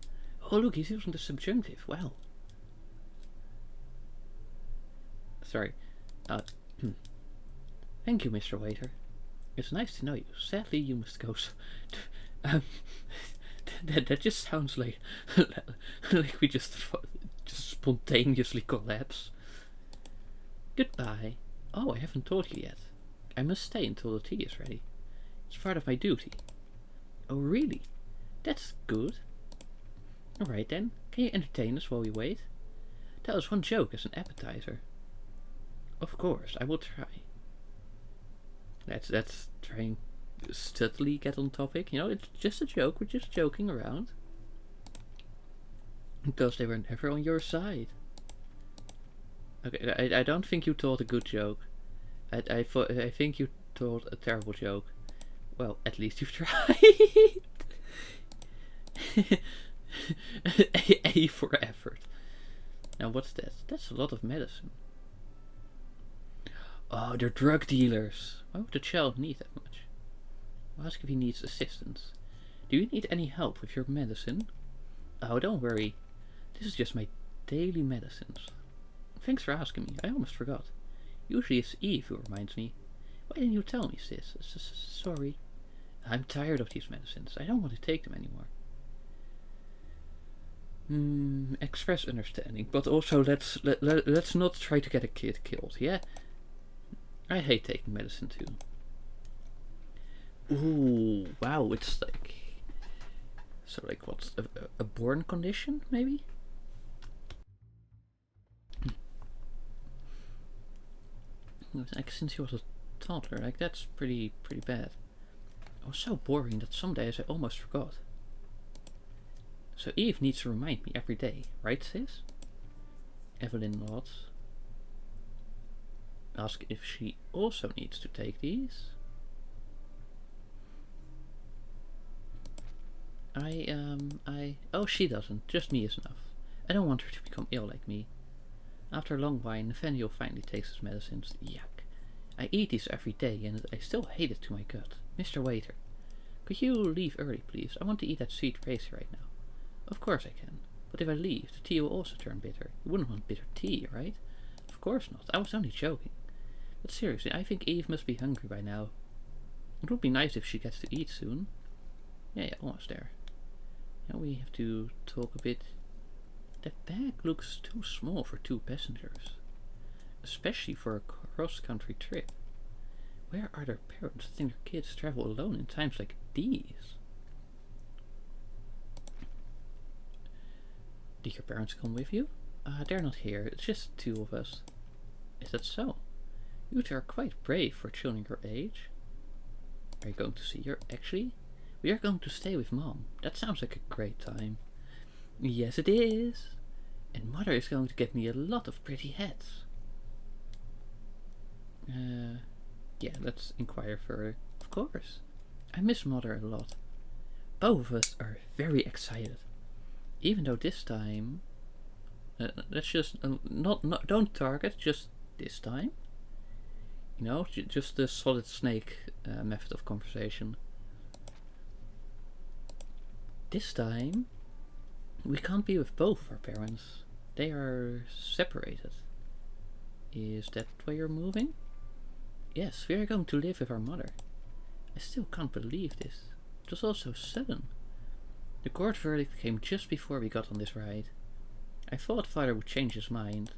[SPEAKER 1] Oh look, he's using the subjunctive. Wow. Sorry. Thank you, Mr. Waiter. It's nice to know you. Sadly, you must go. That just sounds like like we just spontaneously collapse. Goodbye. Oh, I haven't told you yet. I must stay until the tea is ready. It's part of my duty. Oh, really? That's good. Alright then, can you entertain us while we wait? Tell us one joke as an appetizer. Of course, I will try. That's trying to subtly get on topic. You know, it's just a joke, we're just joking around. Because they were never on your side. Okay, I don't think you told a good joke. I think you told a terrible joke. Well, at least you've tried. A for effort. Now what's that? That's a lot of medicine. Oh, they're drug dealers. Why would the child need that much? I'll ask if he needs assistance. Do you need any help with your medicine? Oh, don't worry. This is just my daily medicines. Thanks for asking me. I almost forgot. Usually it's Eve who reminds me. Why didn't you tell me, sis? Sorry. I'm tired of these medicines. I don't want to take them anymore. Express understanding, but also let's not try to get a kid killed, yeah? I hate taking medicine too. Ooh, wow, it's like... So like what's a born condition, maybe? Like since he was a toddler, like that's pretty bad. It was so boring that some days I almost forgot. So Eve needs to remind me every day, right sis? Evelyn nods. Ask if she also needs to take these. Oh, she doesn't. Just me is enough. I don't want her to become ill like me. After a long while, Nathaniel finally takes his medicines. Yuck. I eat these every day and I still hate it to my gut. Mr. Waiter, could you leave early, please? I want to eat that sweet pastry right now. Of course I can. But if I leave, the tea will also turn bitter. You wouldn't want bitter tea, right? Of course not. I was only joking. But seriously, I think Eve must be hungry by now. It would be nice if she gets to eat soon. Yeah, almost there. Now we have to talk a bit. That bag looks too small for 2 passengers. Especially for a cross-country trip. Where are their parents letting their kids travel alone in times like these? Did your parents come with you? They're not here. It's just 2 of us. Is that so? You two are quite brave for children your age. Are you going to see her? Actually, we are going to stay with Mom. That sounds like a great time. Yes, it is. And Mother is going to get me a lot of pretty hats. Yeah, let's inquire further. Of course. I miss Mother a lot. Both of us are very excited. Even though this time... let's just... don't target, just this time. You know, just the solid snake method of conversation. This time, we can't be with both of our parents. They are separated. Is that why you're moving? Yes, we are going to live with our mother. I still can't believe this. It was all so sudden. The court verdict came just before we got on this ride. I thought Father would change his mind.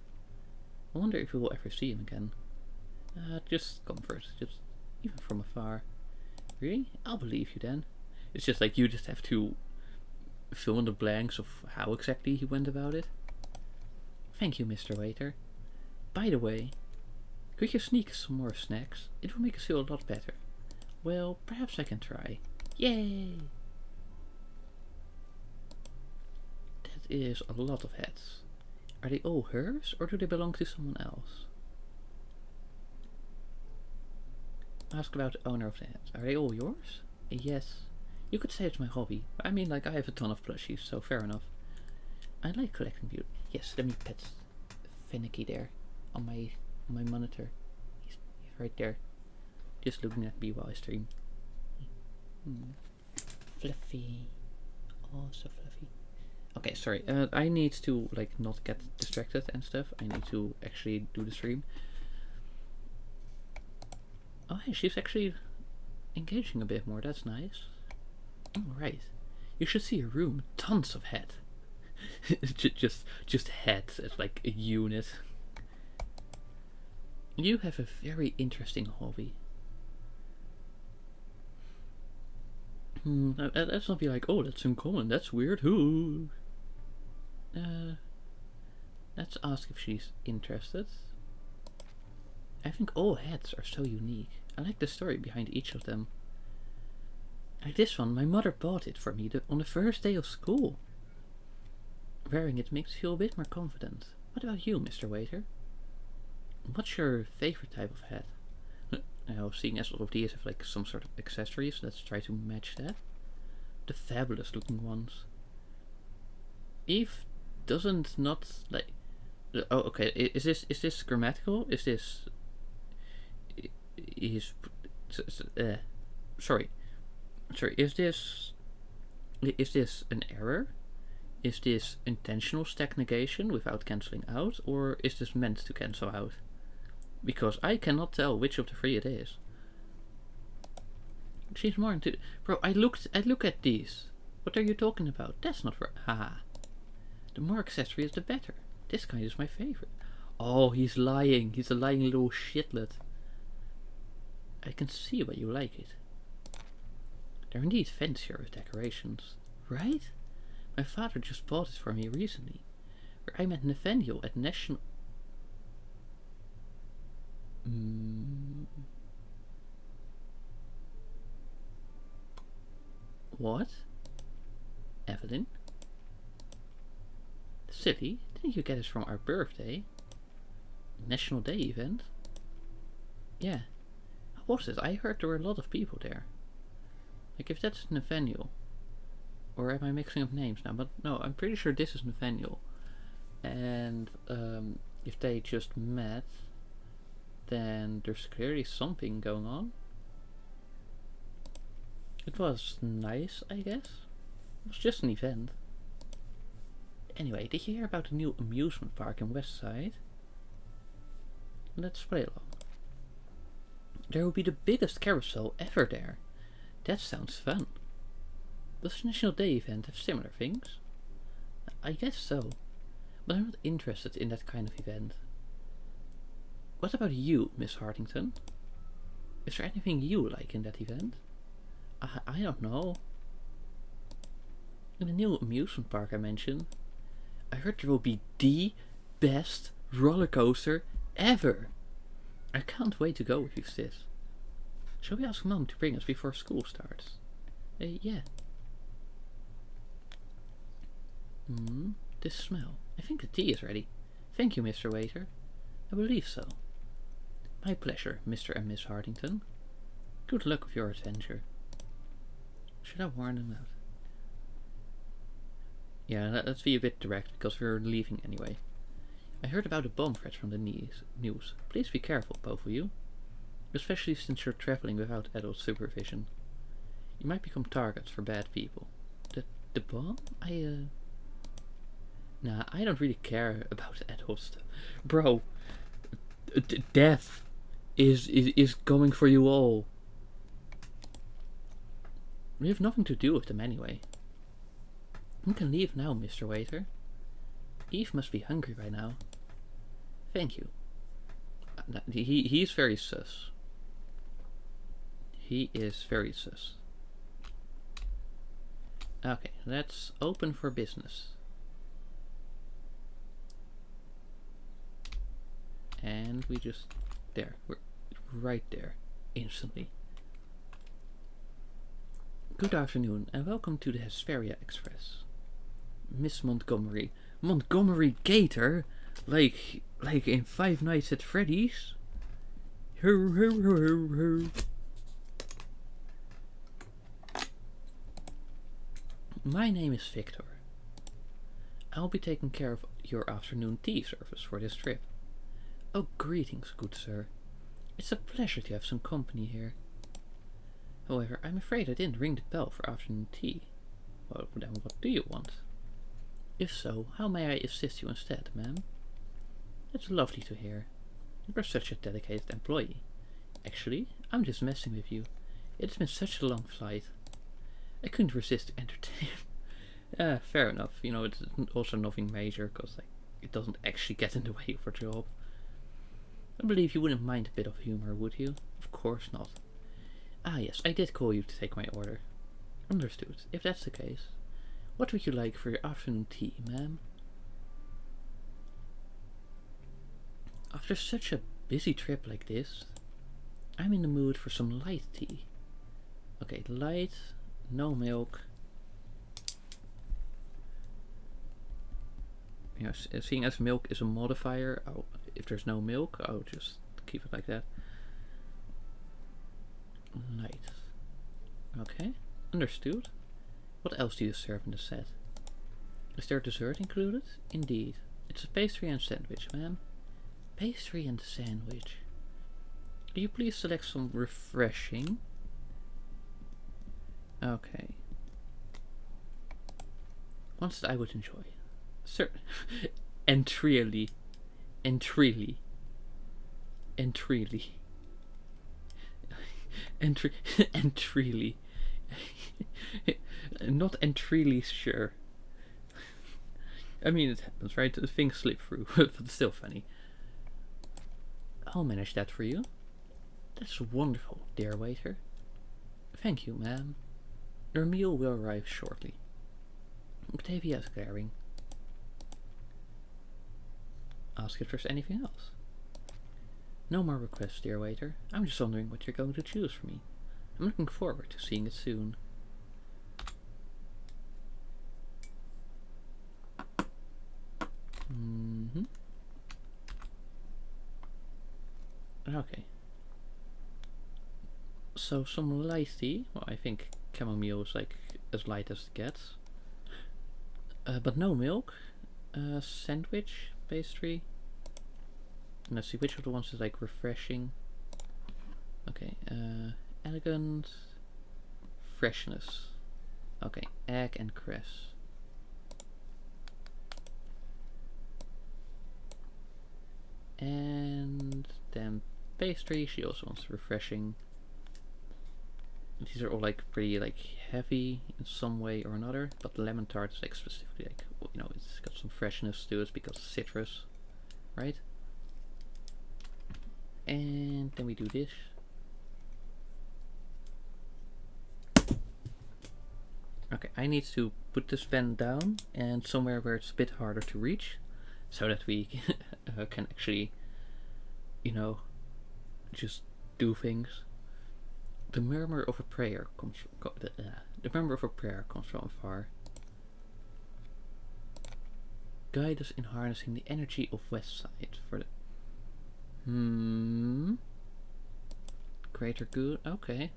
[SPEAKER 1] I wonder if we will ever see him again. Just comfort, just even from afar. Really? I'll believe you then. It's just like you just have to fill in the blanks of how exactly he went about it. Thank you, Mr. Waiter. By the way, could you sneak some more snacks? It will make us feel a lot better. Well, perhaps I can try. Yay! That is a lot of hats. Are they all hers, or do they belong to someone else? Ask about the owner of the hats. Are they all yours? Yes. You could say it's my hobby. I mean, like, I have a ton of plushies, so fair enough. I like collecting beauty. Yes, let me pet Finicky there on my monitor. He's right there, just looking at me while I stream. Fluffy, oh so fluffy. Okay, sorry. I need to like not get distracted and stuff. I need to actually do the stream. Oh, hey, she's actually engaging a bit more. That's nice. All right, you should see her room. Tons of head. just heads as like a unit. You have a very interesting hobby. Let's not be like, oh, that's uncommon. That's weird. Who? Let's ask if she's interested. I think all hats are so unique. I like the story behind each of them. Like this one, my mother bought it for me on the first day of school. Wearing it makes you feel a bit more confident. What about you, Mr. Waiter? What's your favorite type of hat? Now, seeing as all of these have like some sort of accessories, let's try to match that. The fabulous looking ones. Eve doesn't not like. Oh, okay. Is this grammatical? Is this? Sorry. Is this an error? Is this intentional stack negation without cancelling out, or is this meant to cancel out? Because I cannot tell which of the three it is. She's more into... Bro, I look at these. What are you talking about? That's not right. Haha. The more accessories, the better. This kind is my favorite. Oh, he's lying. He's a lying little shitlet. I can see why you like it. They're indeed fancier with decorations. Right? My father just bought it for me recently. I met Nathaniel at National... What? Evelyn? Silly, didn't you get us from our birthday? National Day event? Yeah. How was it? I heard there were a lot of people there. Like, if that's Nathaniel. Or am I mixing up names now? But no, I'm pretty sure this is Nathaniel. And if they just met, then there's clearly something going on. It was nice, I guess. It was just an event. Anyway, did you hear about the new amusement park in Westside? Let's play along. There will be the biggest carousel ever there. That sounds fun. Does the National Day event have similar things? I guess so, but I'm not interested in that kind of event. What about you, Miss Hartington? Is there anything you like in that event? I don't know. In the new amusement park I mentioned, I heard there will be the best roller coaster ever. I can't wait to go with this. Shall we ask Mom to bring us before school starts? Yeah. This smell. I think the tea is ready. Thank you, Mr. Waiter. I believe so. My pleasure, Mr. and Miss Hartington. Good luck with your adventure. Should I warn them out? Yeah, let's be a bit direct, because we're leaving anyway. I heard about a bomb threat from the news. Please be careful, both of you. Especially since you're traveling without adult supervision. You might become targets for bad people. The bomb? Nah, I don't really care about adult stuff. Bro, death is coming for you all. We have nothing to do with them anyway. You can leave now, Mr. Waiter. Eve must be hungry by now. Thank you. He's very sus. He is very sus. Okay, let's open for business. And we just... There. We're right there. Instantly. Good afternoon and welcome to the Hesperia Express. Miss Montgomery. Montgomery Gator? Like in Five Nights at Freddy's? Ho ho ho ho ho. My name is Victor. I'll be taking care of your afternoon tea service for this trip. Oh, greetings, good sir. It's a pleasure to have some company here. However, I'm afraid I didn't ring the bell for afternoon tea. Well, then what do you want? If so, how may I assist you instead, ma'am? That's lovely to hear. You're such a dedicated employee. Actually, I'm just messing with you. It's been such a long flight. I couldn't resist entertainment. Fair enough. You know, it's also nothing major, because like, it doesn't actually get in the way of our job. I believe you wouldn't mind a bit of humor, would you? Of course not. Ah yes, I did call you to take my order. Understood. If that's the case, what would you like for your afternoon tea, ma'am? After such a busy trip like this, I'm in the mood for some light tea. Okay, light, no milk. You know, seeing as milk is a modifier, if there's no milk, I'll just keep it like that. Light. Okay, understood. What else do you serve in the set? Is there dessert included? Indeed. It's a pastry and sandwich, ma'am. Pastry and sandwich. Could you please select some refreshing? Okay. Ones that I would enjoy. Sir. Entreely. Entreely. Entreely. Entreely. Not entreely sure. I mean, it happens, right? Things slip through, but it's still funny. I'll manage that for you. That's wonderful, dear waiter. Thank you, ma'am. Your meal will arrive shortly. Octavia is glaring. Ask if there's anything else. No more requests, dear waiter. I'm just wondering what you're going to choose for me. I'm looking forward to seeing it soon. Okay. So some light tea. Well, I think chamomile is like as light as it gets. But no milk. Sandwich, pastry. And let's see which of the ones is like refreshing. Okay. Elegant. Freshness. Okay. Egg and cress. And then pastry. She also wants refreshing. These are all like pretty like heavy in some way or another, but the lemon tart is like specifically like, you know, it's got some freshness to it because citrus, right? And then we do this. Okay, I need to put this pen down and somewhere where it's a bit harder to reach, so that we can actually, you know, just do things. The murmur of a prayer comes from the murmur of a prayer comes from afar. Guide us in harnessing the energy of Westside for the greater good. Okay.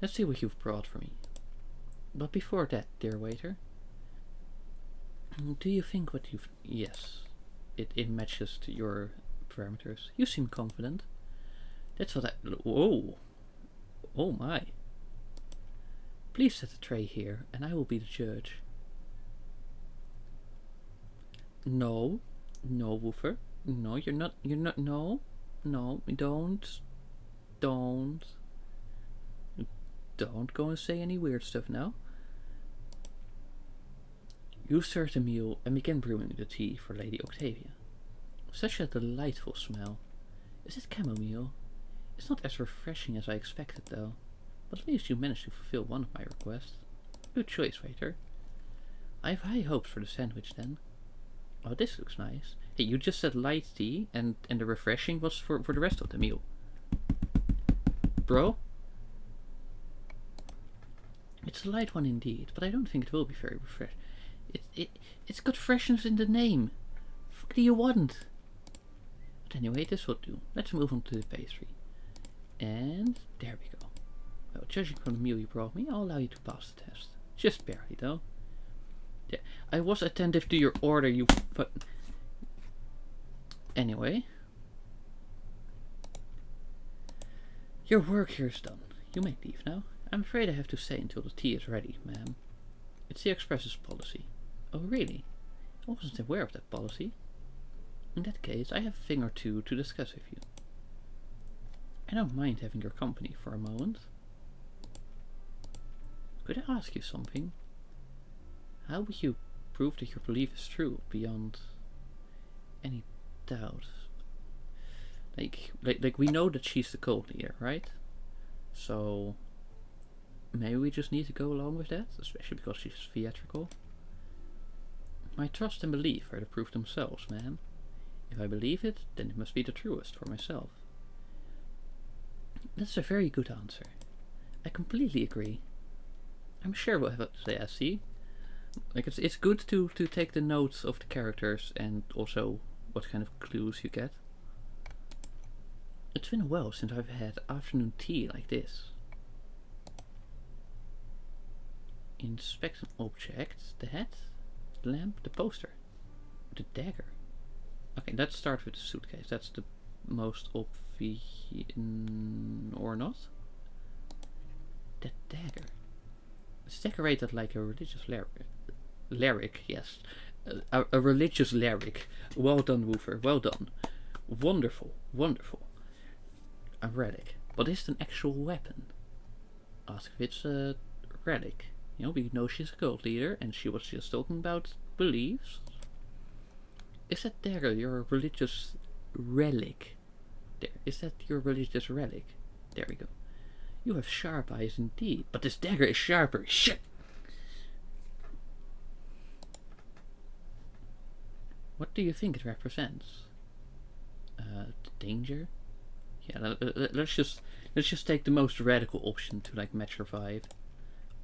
[SPEAKER 1] Let's see what you've brought for me. But before that, dear waiter, do you think what you've... Yes, it matches to your parameters. You seem confident. That's what I... Whoa! Oh my. Please set the tray here, and I will be the judge. No. No, Woofer. No, you're not... No. No, don't. Don't go and say any weird stuff now. You serve the meal and begin brewing the tea for Lady Octavia. Such a delightful smell. Is it chamomile? It's not as refreshing as I expected though, but at least you managed to fulfill one of my requests. Good choice, waiter. I have high hopes for the sandwich then. Oh, this looks nice. Hey, you just said light tea and the refreshing was for the rest of the meal. Bro? It's a light one indeed, but I don't think it will be very refreshing. It's got freshness in the name. What do you want? But anyway, this will do. Let's move on to the pastry. And there we go. Well, judging from the meal you brought me, I'll allow you to pass the test. Just barely, though. Yeah, I was attentive to your order, you Anyway. Your work here is done. You may leave now. I'm afraid I have to stay until the tea is ready, ma'am. It's the Express's policy. Oh, really? I wasn't aware of that policy. In that case, I have a thing or two to discuss with you. I don't mind having your company for a moment. Could I ask you something? How would you prove that your belief is true beyond any doubt? Like we know that she's the cult leader, right? So maybe we just need to go along with that, especially because she's theatrical. My trust and belief are the proof themselves, man. If I believe it, then it must be the truest for myself. That's a very good answer. I completely agree. I'm sure we'll have to say I see. Like it's good to take the notes of the characters and also what kind of clues you get. It's been a while since I've had afternoon tea like this. Inspect an object. The hat, the lamp, the poster, the dagger. Okay, let's start with the suitcase. That's the most obvious, or not? That dagger. It's decorated like a religious lyric, yes. A religious lyric. Well done, Woofer. Well done. Wonderful. Wonderful. A relic. But is it an actual weapon? Ask if it's a relic. You know, we know she's a cult leader and she was just talking about beliefs. Is that dagger your religious relic? There. Is that your religious relic? There we go. You have sharp eyes indeed, but this dagger is sharper. Shit! What do you think it represents? Danger? Yeah, let's just take the most radical option to like match her vibe.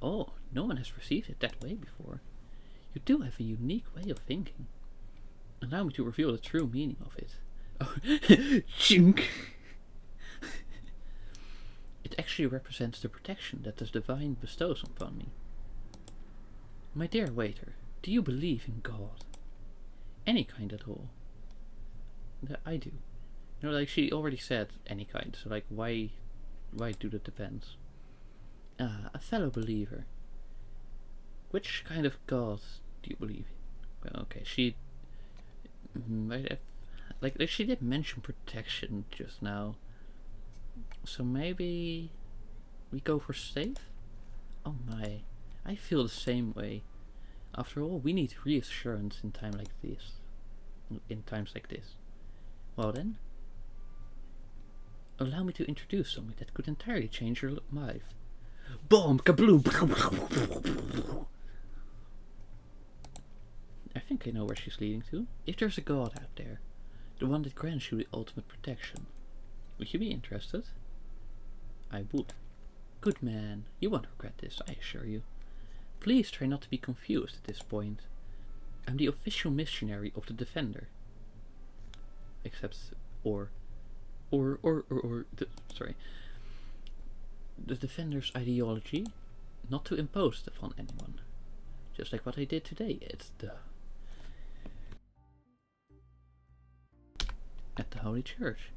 [SPEAKER 1] Oh, no one has perceived it that way before. You do have a unique way of thinking. Allow me to reveal the true meaning of it. Oh, chink! It actually represents the protection that the divine bestows upon me. My dear waiter, do you believe in God? Any kind at all? I do. You know, like she already said any kind, so like why do the depends? A fellow believer. Which kind of God do you believe in? Well, okay, she like she did mention protection just now. So maybe we go for safe? Oh my, I feel the same way. After all, we need reassurance in times like this. Well then, allow me to introduce something that could entirely change your life. Boom! Kabloom! I think I know where she's leading to. If there's a god out there, the one that grants you the ultimate protection, would you be interested? I would. Good man, you won't regret this, I assure you. Please try not to be confused at this point. I'm the official missionary of the Defender. The Defender's ideology, not to impose it upon anyone. Just like what I did today at the Holy Church.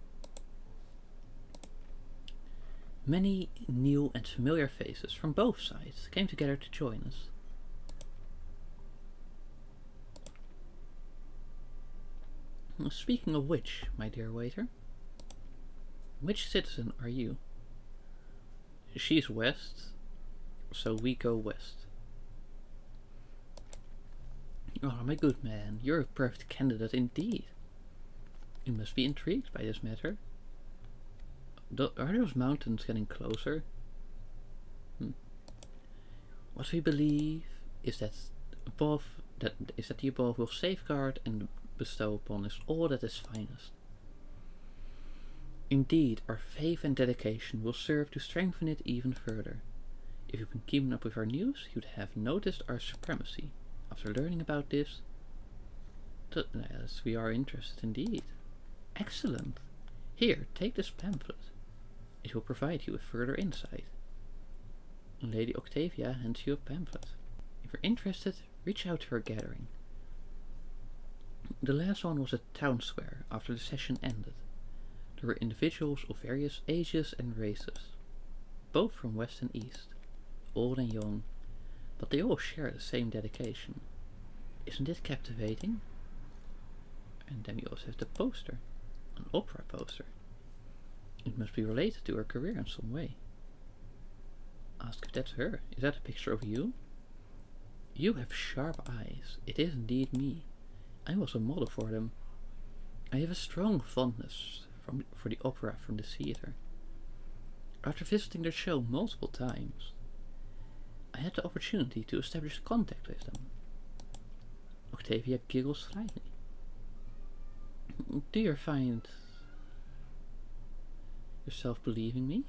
[SPEAKER 1] Many new and familiar faces from both sides came together to join us. Speaking of which, my dear waiter, which citizen are you? She's west, so we go west. Oh, my good man, you're a perfect candidate indeed. You must be intrigued by this matter. Are those mountains getting closer? What we believe is that the above will safeguard and bestow upon us all that is finest. Indeed, our faith and dedication will serve to strengthen it even further. If you've been keeping up with our news, you'd have noticed our supremacy. After learning about this, yes, we are interested indeed. Excellent. Here, take this pamphlet. It will provide you with further insight. Lady Octavia hands you a pamphlet. If you're interested, reach out to her gathering. The last one was at Town Square after the session ended. There were individuals of various ages and races, both from west and east, old and young, but they all share the same dedication. Isn't it captivating? And then we also have the poster, an opera poster. It must be related to her career in some way. Ask if that's her. Is that a picture of you? You have sharp eyes. It is indeed me. I was a model for them. I have a strong fondness for the opera from the theatre. After visiting their show multiple times, I had the opportunity to establish contact with them. Octavia giggles slightly. Do you find yourself believing me?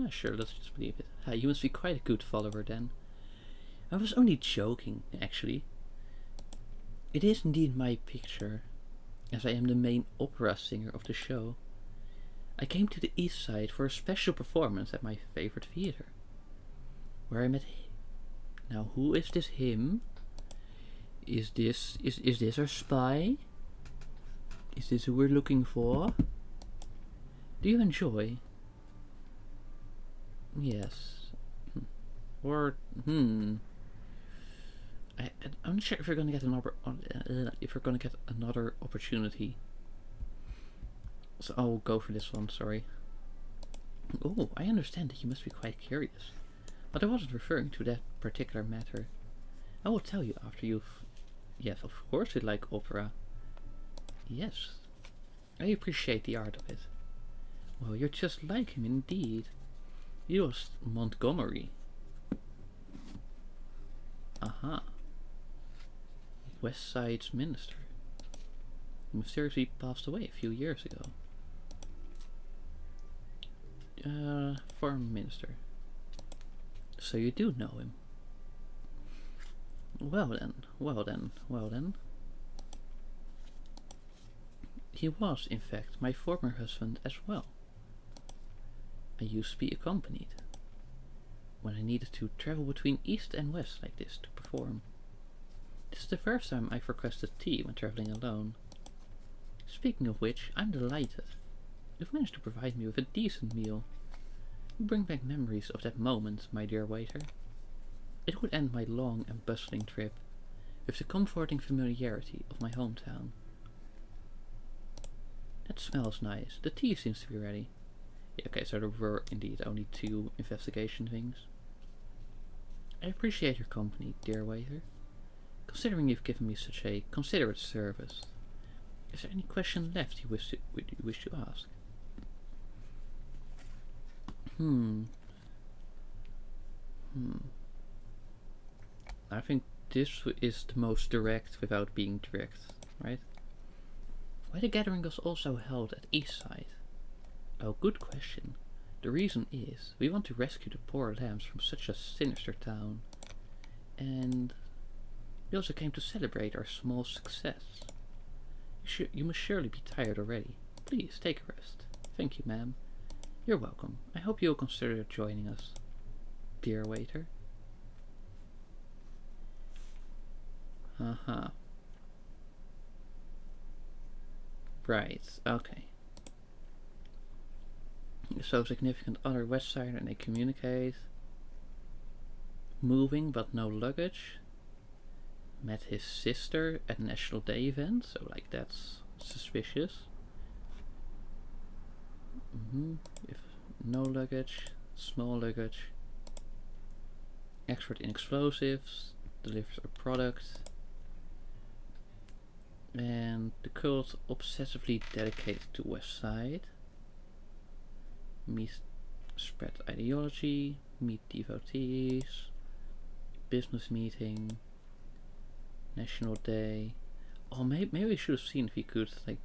[SPEAKER 1] Sure, let's just believe it. You must be quite a good follower then. I was only joking, actually. It is indeed my picture, as I am the main opera singer of the show. I came to the east side for a special performance at my favorite theater, where I met him. Now, who is this him? Is this our spy? Is this who we're looking for? Do you enjoy? Yes. Or I'm not sure if we're gonna get another opportunity. So I'll go for this one. Sorry. Oh, I understand that you must be quite curious, but I wasn't referring to that particular matter. I will tell you after you've. Yes, of course we like opera. Yes, I appreciate the art of it. Well, you're just like him indeed. You was Montgomery. Aha. West Side's minister, who mysteriously passed away a few years ago. Foreign minister. So you do know him. Well then. He was, in fact, my former husband as well. I used to be accompanied when I needed to travel between east and west like this to perform. This is the first time I've requested tea when traveling alone. Speaking of which, I'm delighted. You've managed to provide me with a decent meal. You bring back memories of that moment, my dear waiter. It would end my long and bustling trip with the comforting familiarity of my hometown. That smells nice. The tea seems to be ready. Yeah, okay, so there were indeed only 2 investigation things. I appreciate your company, dear waiter. Considering you've given me such a considerate service, is there any question left you wish to ask? I think this is the most direct without being direct, right? Why the gathering was also held at East Side? Oh, good question. The reason is, we want to rescue the poor lambs from such a sinister town. And we also came to celebrate our small success. You must surely be tired already. Please, take a rest. Thank you, ma'am. You're welcome. I hope you'll consider joining us, dear waiter. Right, okay. So significant other West Sider and they communicate. Moving but no luggage. Met his sister at National Day event, so like that's suspicious. If no luggage, small luggage. Expert in explosives, delivers a product. And the cult obsessively dedicated to West Side. Spread ideology, Meet devotees. Business meeting. National Day. Oh, maybe we should have seen if we could like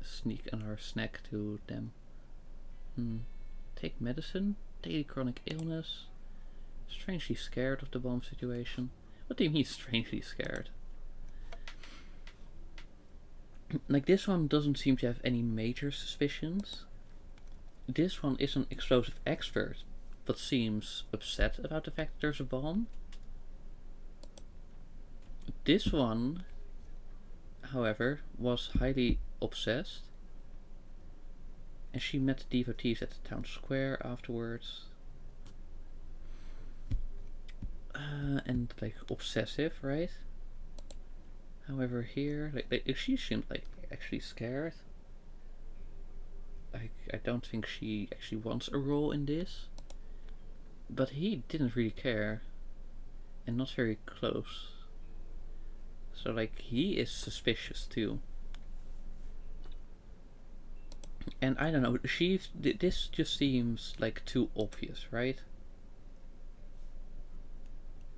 [SPEAKER 1] sneak another snack to them. Take medicine. Daily chronic illness. Strangely scared of the bomb situation. What do you mean strangely scared? Like, this one doesn't seem to have any major suspicions. This one is an explosive expert, but seems upset about the fact that there's a bomb. This one, however, was highly obsessed. And she met the devotees at the town square afterwards. And like obsessive, right? However, here, like she seemed like actually scared. I don't think she actually wants a role in this. But he didn't really care. And not very close. So like he is suspicious too. And I don't know, this just seems like too obvious, right?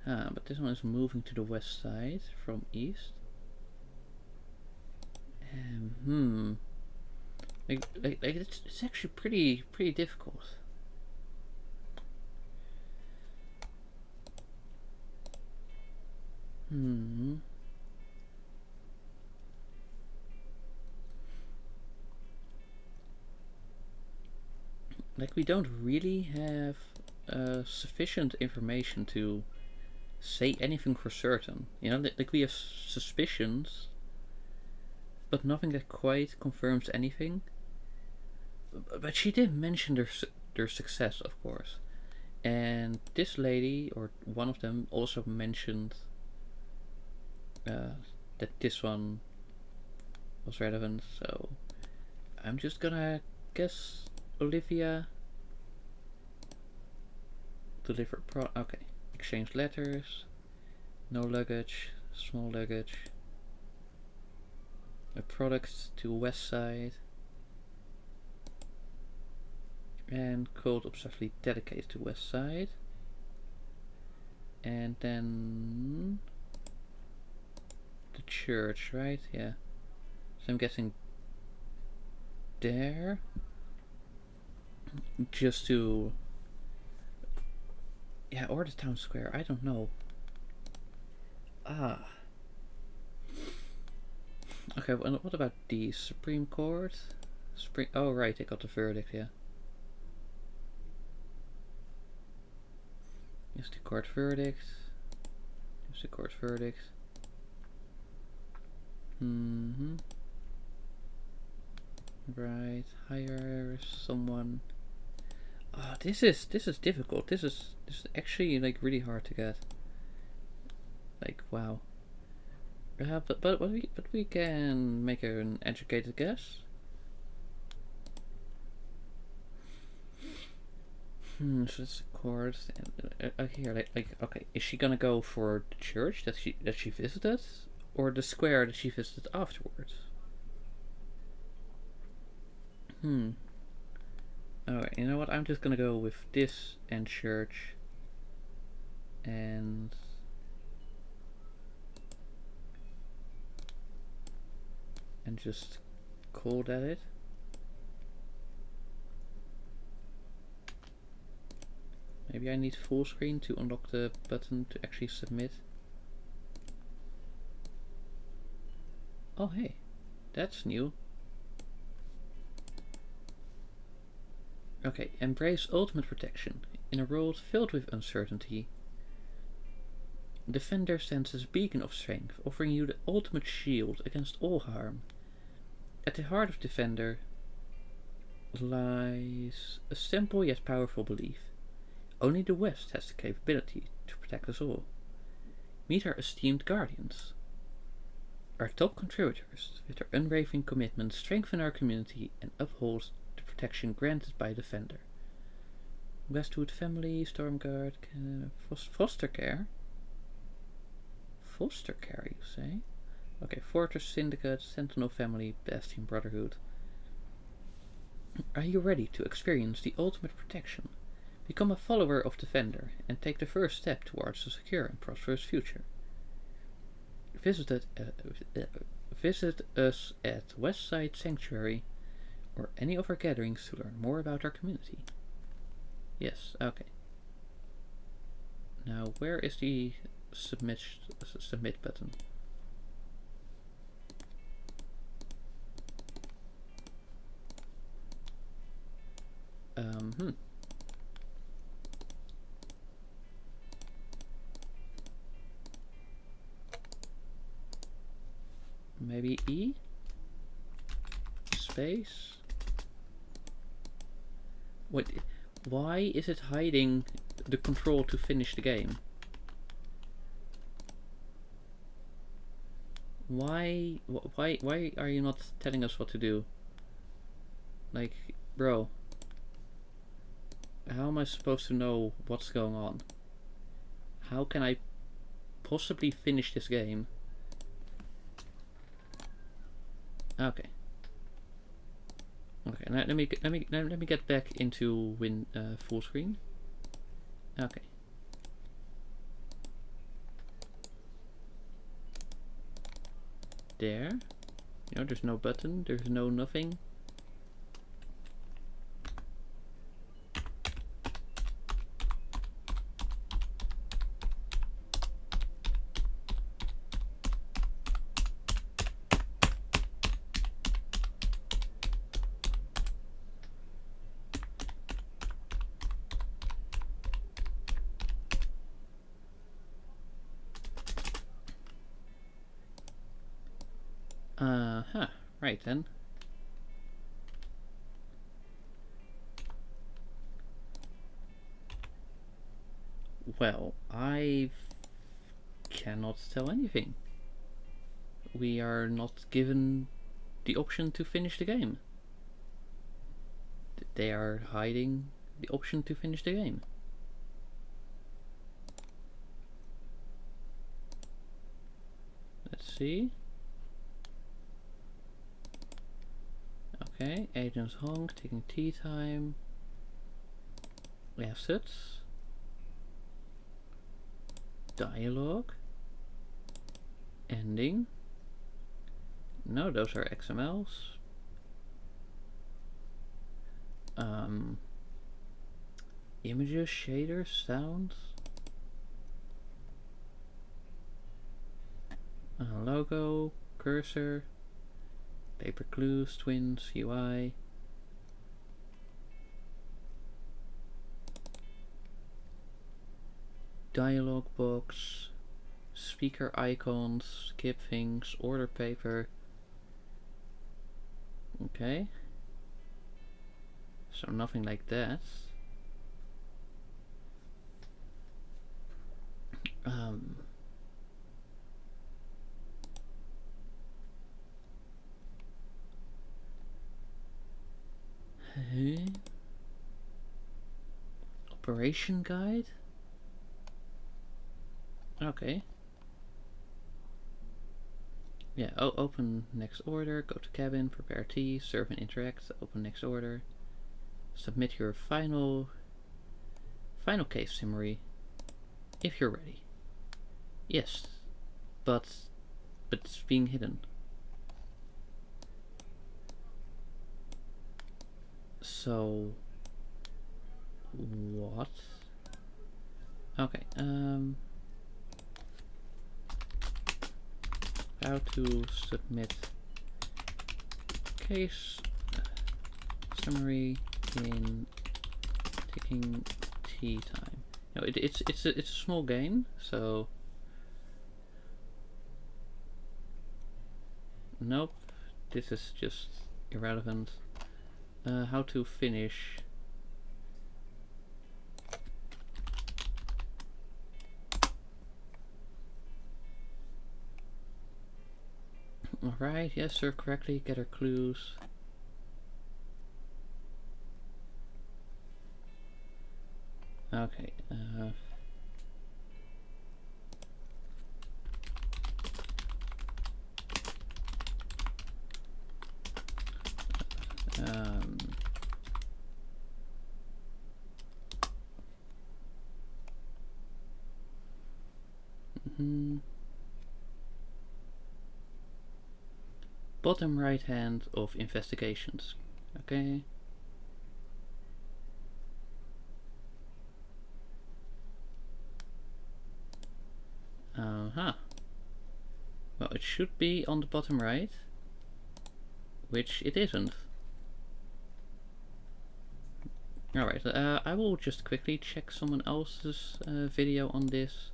[SPEAKER 1] But this one is moving to the west side from east. Like it's actually pretty difficult. Like, we don't really have sufficient information to say anything for certain. You know, like we have suspicions, but nothing that quite confirms anything. But she did mention their success, of course. And this lady, or one of them, also mentioned that this one was relevant. So I'm just gonna guess Olivia. Deliver okay. Exchange letters. No luggage. Small luggage. A product to west side. And cold obsessively dedicated to west side. And then the church, right? Yeah. So I'm guessing there. Just to, yeah, or the town square, I don't know. Okay, what about the Supreme Court? Oh right, they got the verdict, yeah. Here's the court verdict. Here's the court verdict. Right, hire someone. Oh, this is difficult. This is actually like really hard to get. Like, wow. But we can make an educated guess. So it's a court. Here, like, okay, is she gonna go for the church that she visited, or the square that she visited afterwards? Alright, you know what? I'm just gonna go with this and church, and just call that it. Maybe I need full screen to unlock the button to actually submit. Oh hey, that's new. Okay, embrace ultimate protection. In a world filled with uncertainty, Defender stands as a beacon of strength, offering you the ultimate shield against all harm. At the heart of Defender lies a simple yet powerful belief. Only the West has the capability to protect us all. Meet our esteemed guardians. Our top contributors, with their unwavering commitment, strengthen our community and uphold the protection granted by Defender. Westwood Family, Stormguard, Foster Care? Foster Care, you say? Okay, Fortress Syndicate, Sentinel Family, Bastion Brotherhood. Are you ready to experience the ultimate protection? Become a follower of the vendor and take the first step towards a secure and prosperous future. Visit us at Westside Sanctuary or any of our gatherings to learn more about our community. Yes, okay. Now, where is the submit button? Maybe E? Space? Wait, why is it hiding the control to finish the game? Why are you not telling us what to do? Like, bro. How am I supposed to know what's going on? How can I possibly finish this game? Okay. Okay, now let me get back into full screen. Okay. There. You know, there's no button, there's no nothing. Right then. Well, I cannot tell anything. We are not given the option to finish the game. They are hiding the option to finish the game. Let's see. Okay, Agent Honk taking tea time. Assets. Dialogue. Ending. No, those are XMLs. Images, shaders, sounds. Logo, cursor. Paper clues, twins, UI. Dialog box. Speaker icons, skip things, order paper. Okay. So nothing like that. Operation guide? Okay. Yeah, open next order, go to cabin, prepare tea, serve and interact, open next order. Submit your final case summary if you're ready. Yes, but it's being hidden. So what? Okay, how to submit case summary in taking tea time. No, it's a small game, so nope. This is just irrelevant. How to finish. Alright, yes, serve correctly, gather clues. Okay, Bottom right hand of investigations. Okay. Well, it should be on the bottom right, which it isn't. Alright, I will just quickly check someone else's video on this,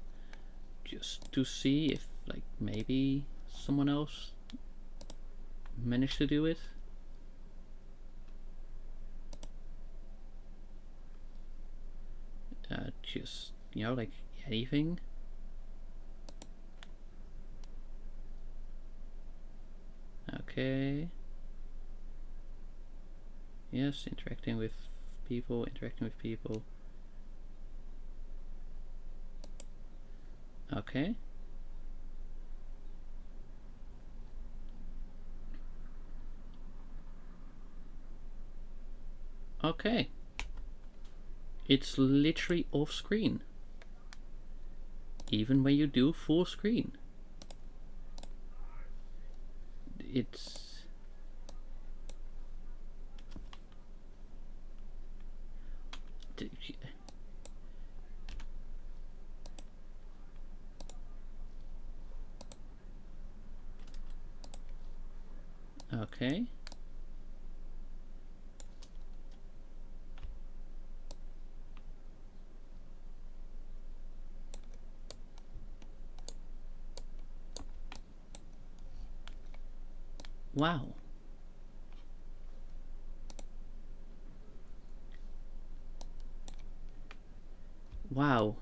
[SPEAKER 1] just to see if, like, maybe someone else managed to do it. Just, you know, like anything. Okay. Yes, interacting with people. Okay. Okay. It's literally off screen. Even when you do full screen. It's... Okay. Wow. Wow.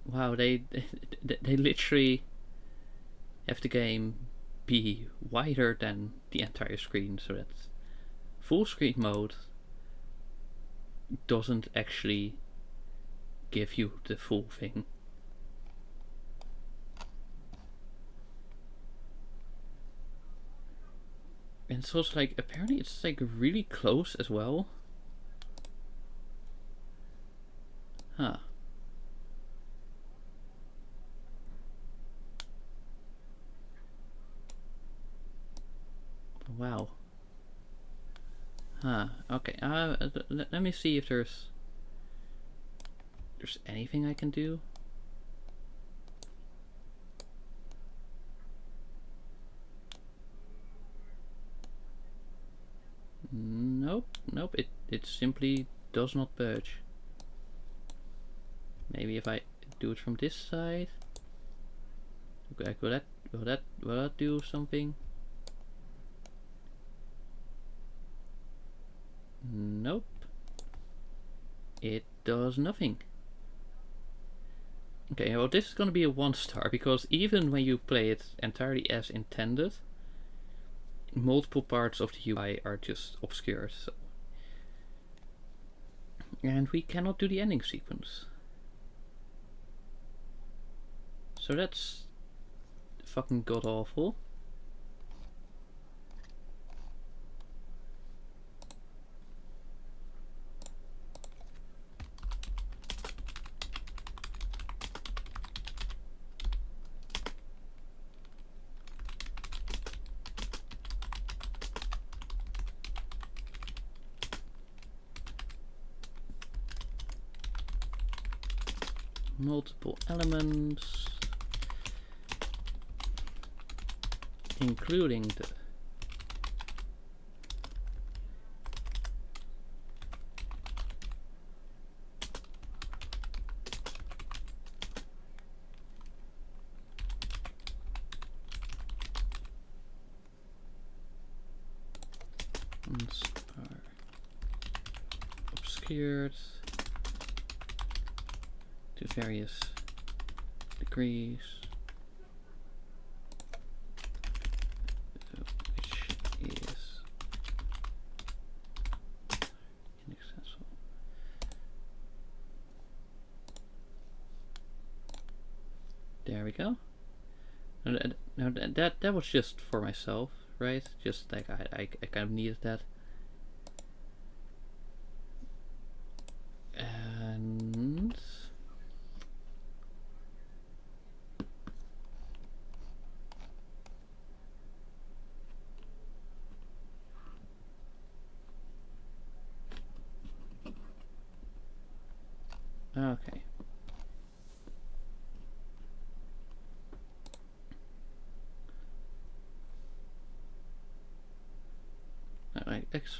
[SPEAKER 1] Wow, they literally have the game be wider than the entire screen, so that full screen mode doesn't actually give you the full thing. And so it's like, apparently it's like really close as well. Huh. Wow. Huh. Okay. Let me see if there's anything I can do. Nope. It simply does not budge. Maybe if I do it from this side. Okay, will that do something? Nope. It does nothing. Okay, well this is gonna be a 1-star, because even when you play it entirely as intended, multiple parts of the UI are just obscured. So. And we cannot do the ending sequence. So that's fucking god awful. Multiple elements, including the ones are obscured to various degrees, which is inaccessible. There we go. Now that was just for myself, right? Just like I kind of needed that. And Okay.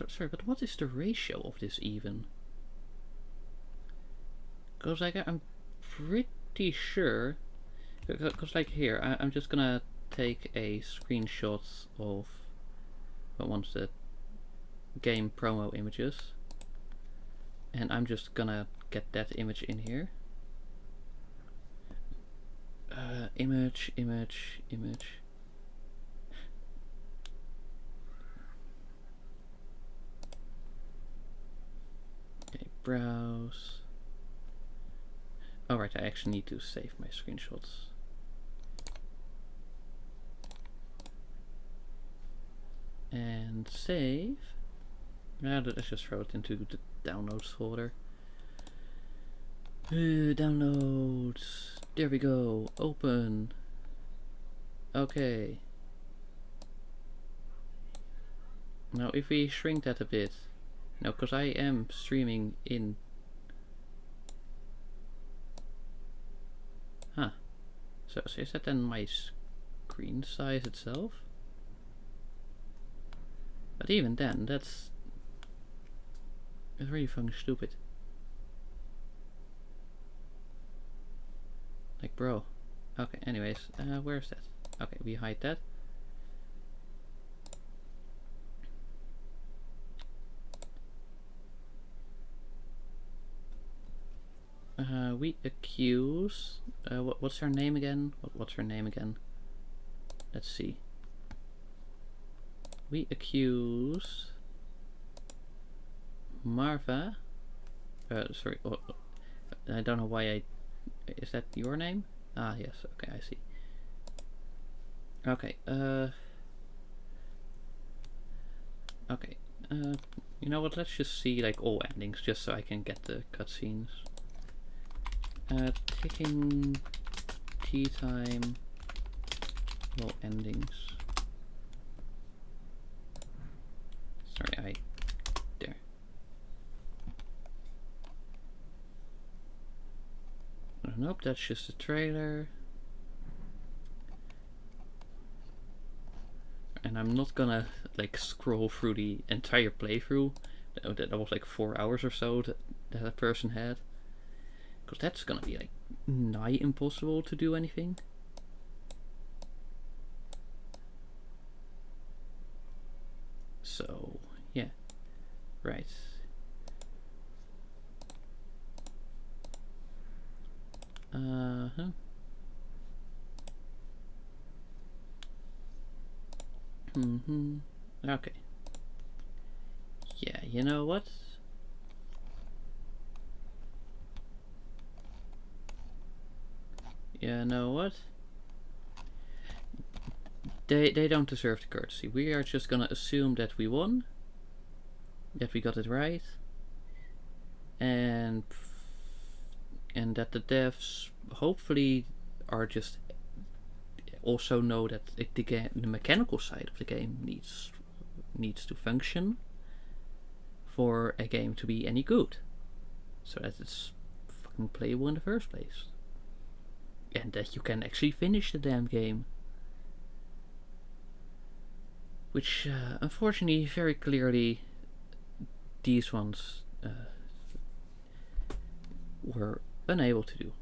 [SPEAKER 1] Sorry, but what is the ratio of this even? Because like I'm pretty sure, because like here I'm just gonna take a screenshot of once the game promo images, and I'm just gonna get that image in here. Image. Okay, browse. Alright, I actually need to save my screenshots. And save. Now let's just throw it into the downloads folder. Downloads. There we go. Open. Okay. Now if we shrink that a bit. Now, because I am streaming in... Huh. So is that then my screen size itself? But even then, that's really fucking stupid. Like, bro. Okay, anyways, where's that? Okay, we hide that. We accuse... what's her name again? What's her name again? Let's see. We accuse... Marva... sorry, I don't know why I... Is that your name? Ah, yes, okay, I see. Okay, okay, you know what, let's just see like all endings, just so I can get the cutscenes. Taking tea time, all endings. Sorry, there. Nope, that's just a trailer. And I'm not gonna like scroll through the entire playthrough. That was like 4 hours or so that a person had. Because that's gonna be like nigh impossible to do anything. So, yeah. Right. Uh-huh. Okay. Yeah, you know what? You know what? They don't deserve the courtesy. We are just gonna assume that we won. That we got it right. And that the devs hopefully are just also know that the mechanical side of the game needs to function for a game to be any good, so that it's fucking playable in the first place, and that you can actually finish the damn game, which unfortunately very clearly these ones were unable to do.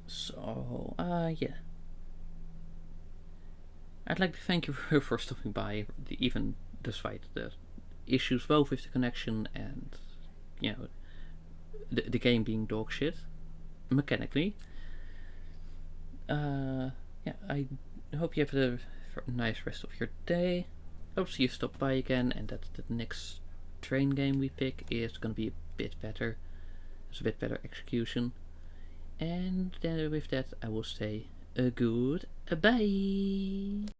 [SPEAKER 1] So, yeah. I'd like to thank you for stopping by, even despite the issues both with the connection and, you know, the game being dog shit, mechanically. Yeah, I hope you have a nice rest of your day. Hopefully you stop by again, and that the next train game we pick is going to be a bit better. It's a bit better execution. And then with that, I will say a good bye.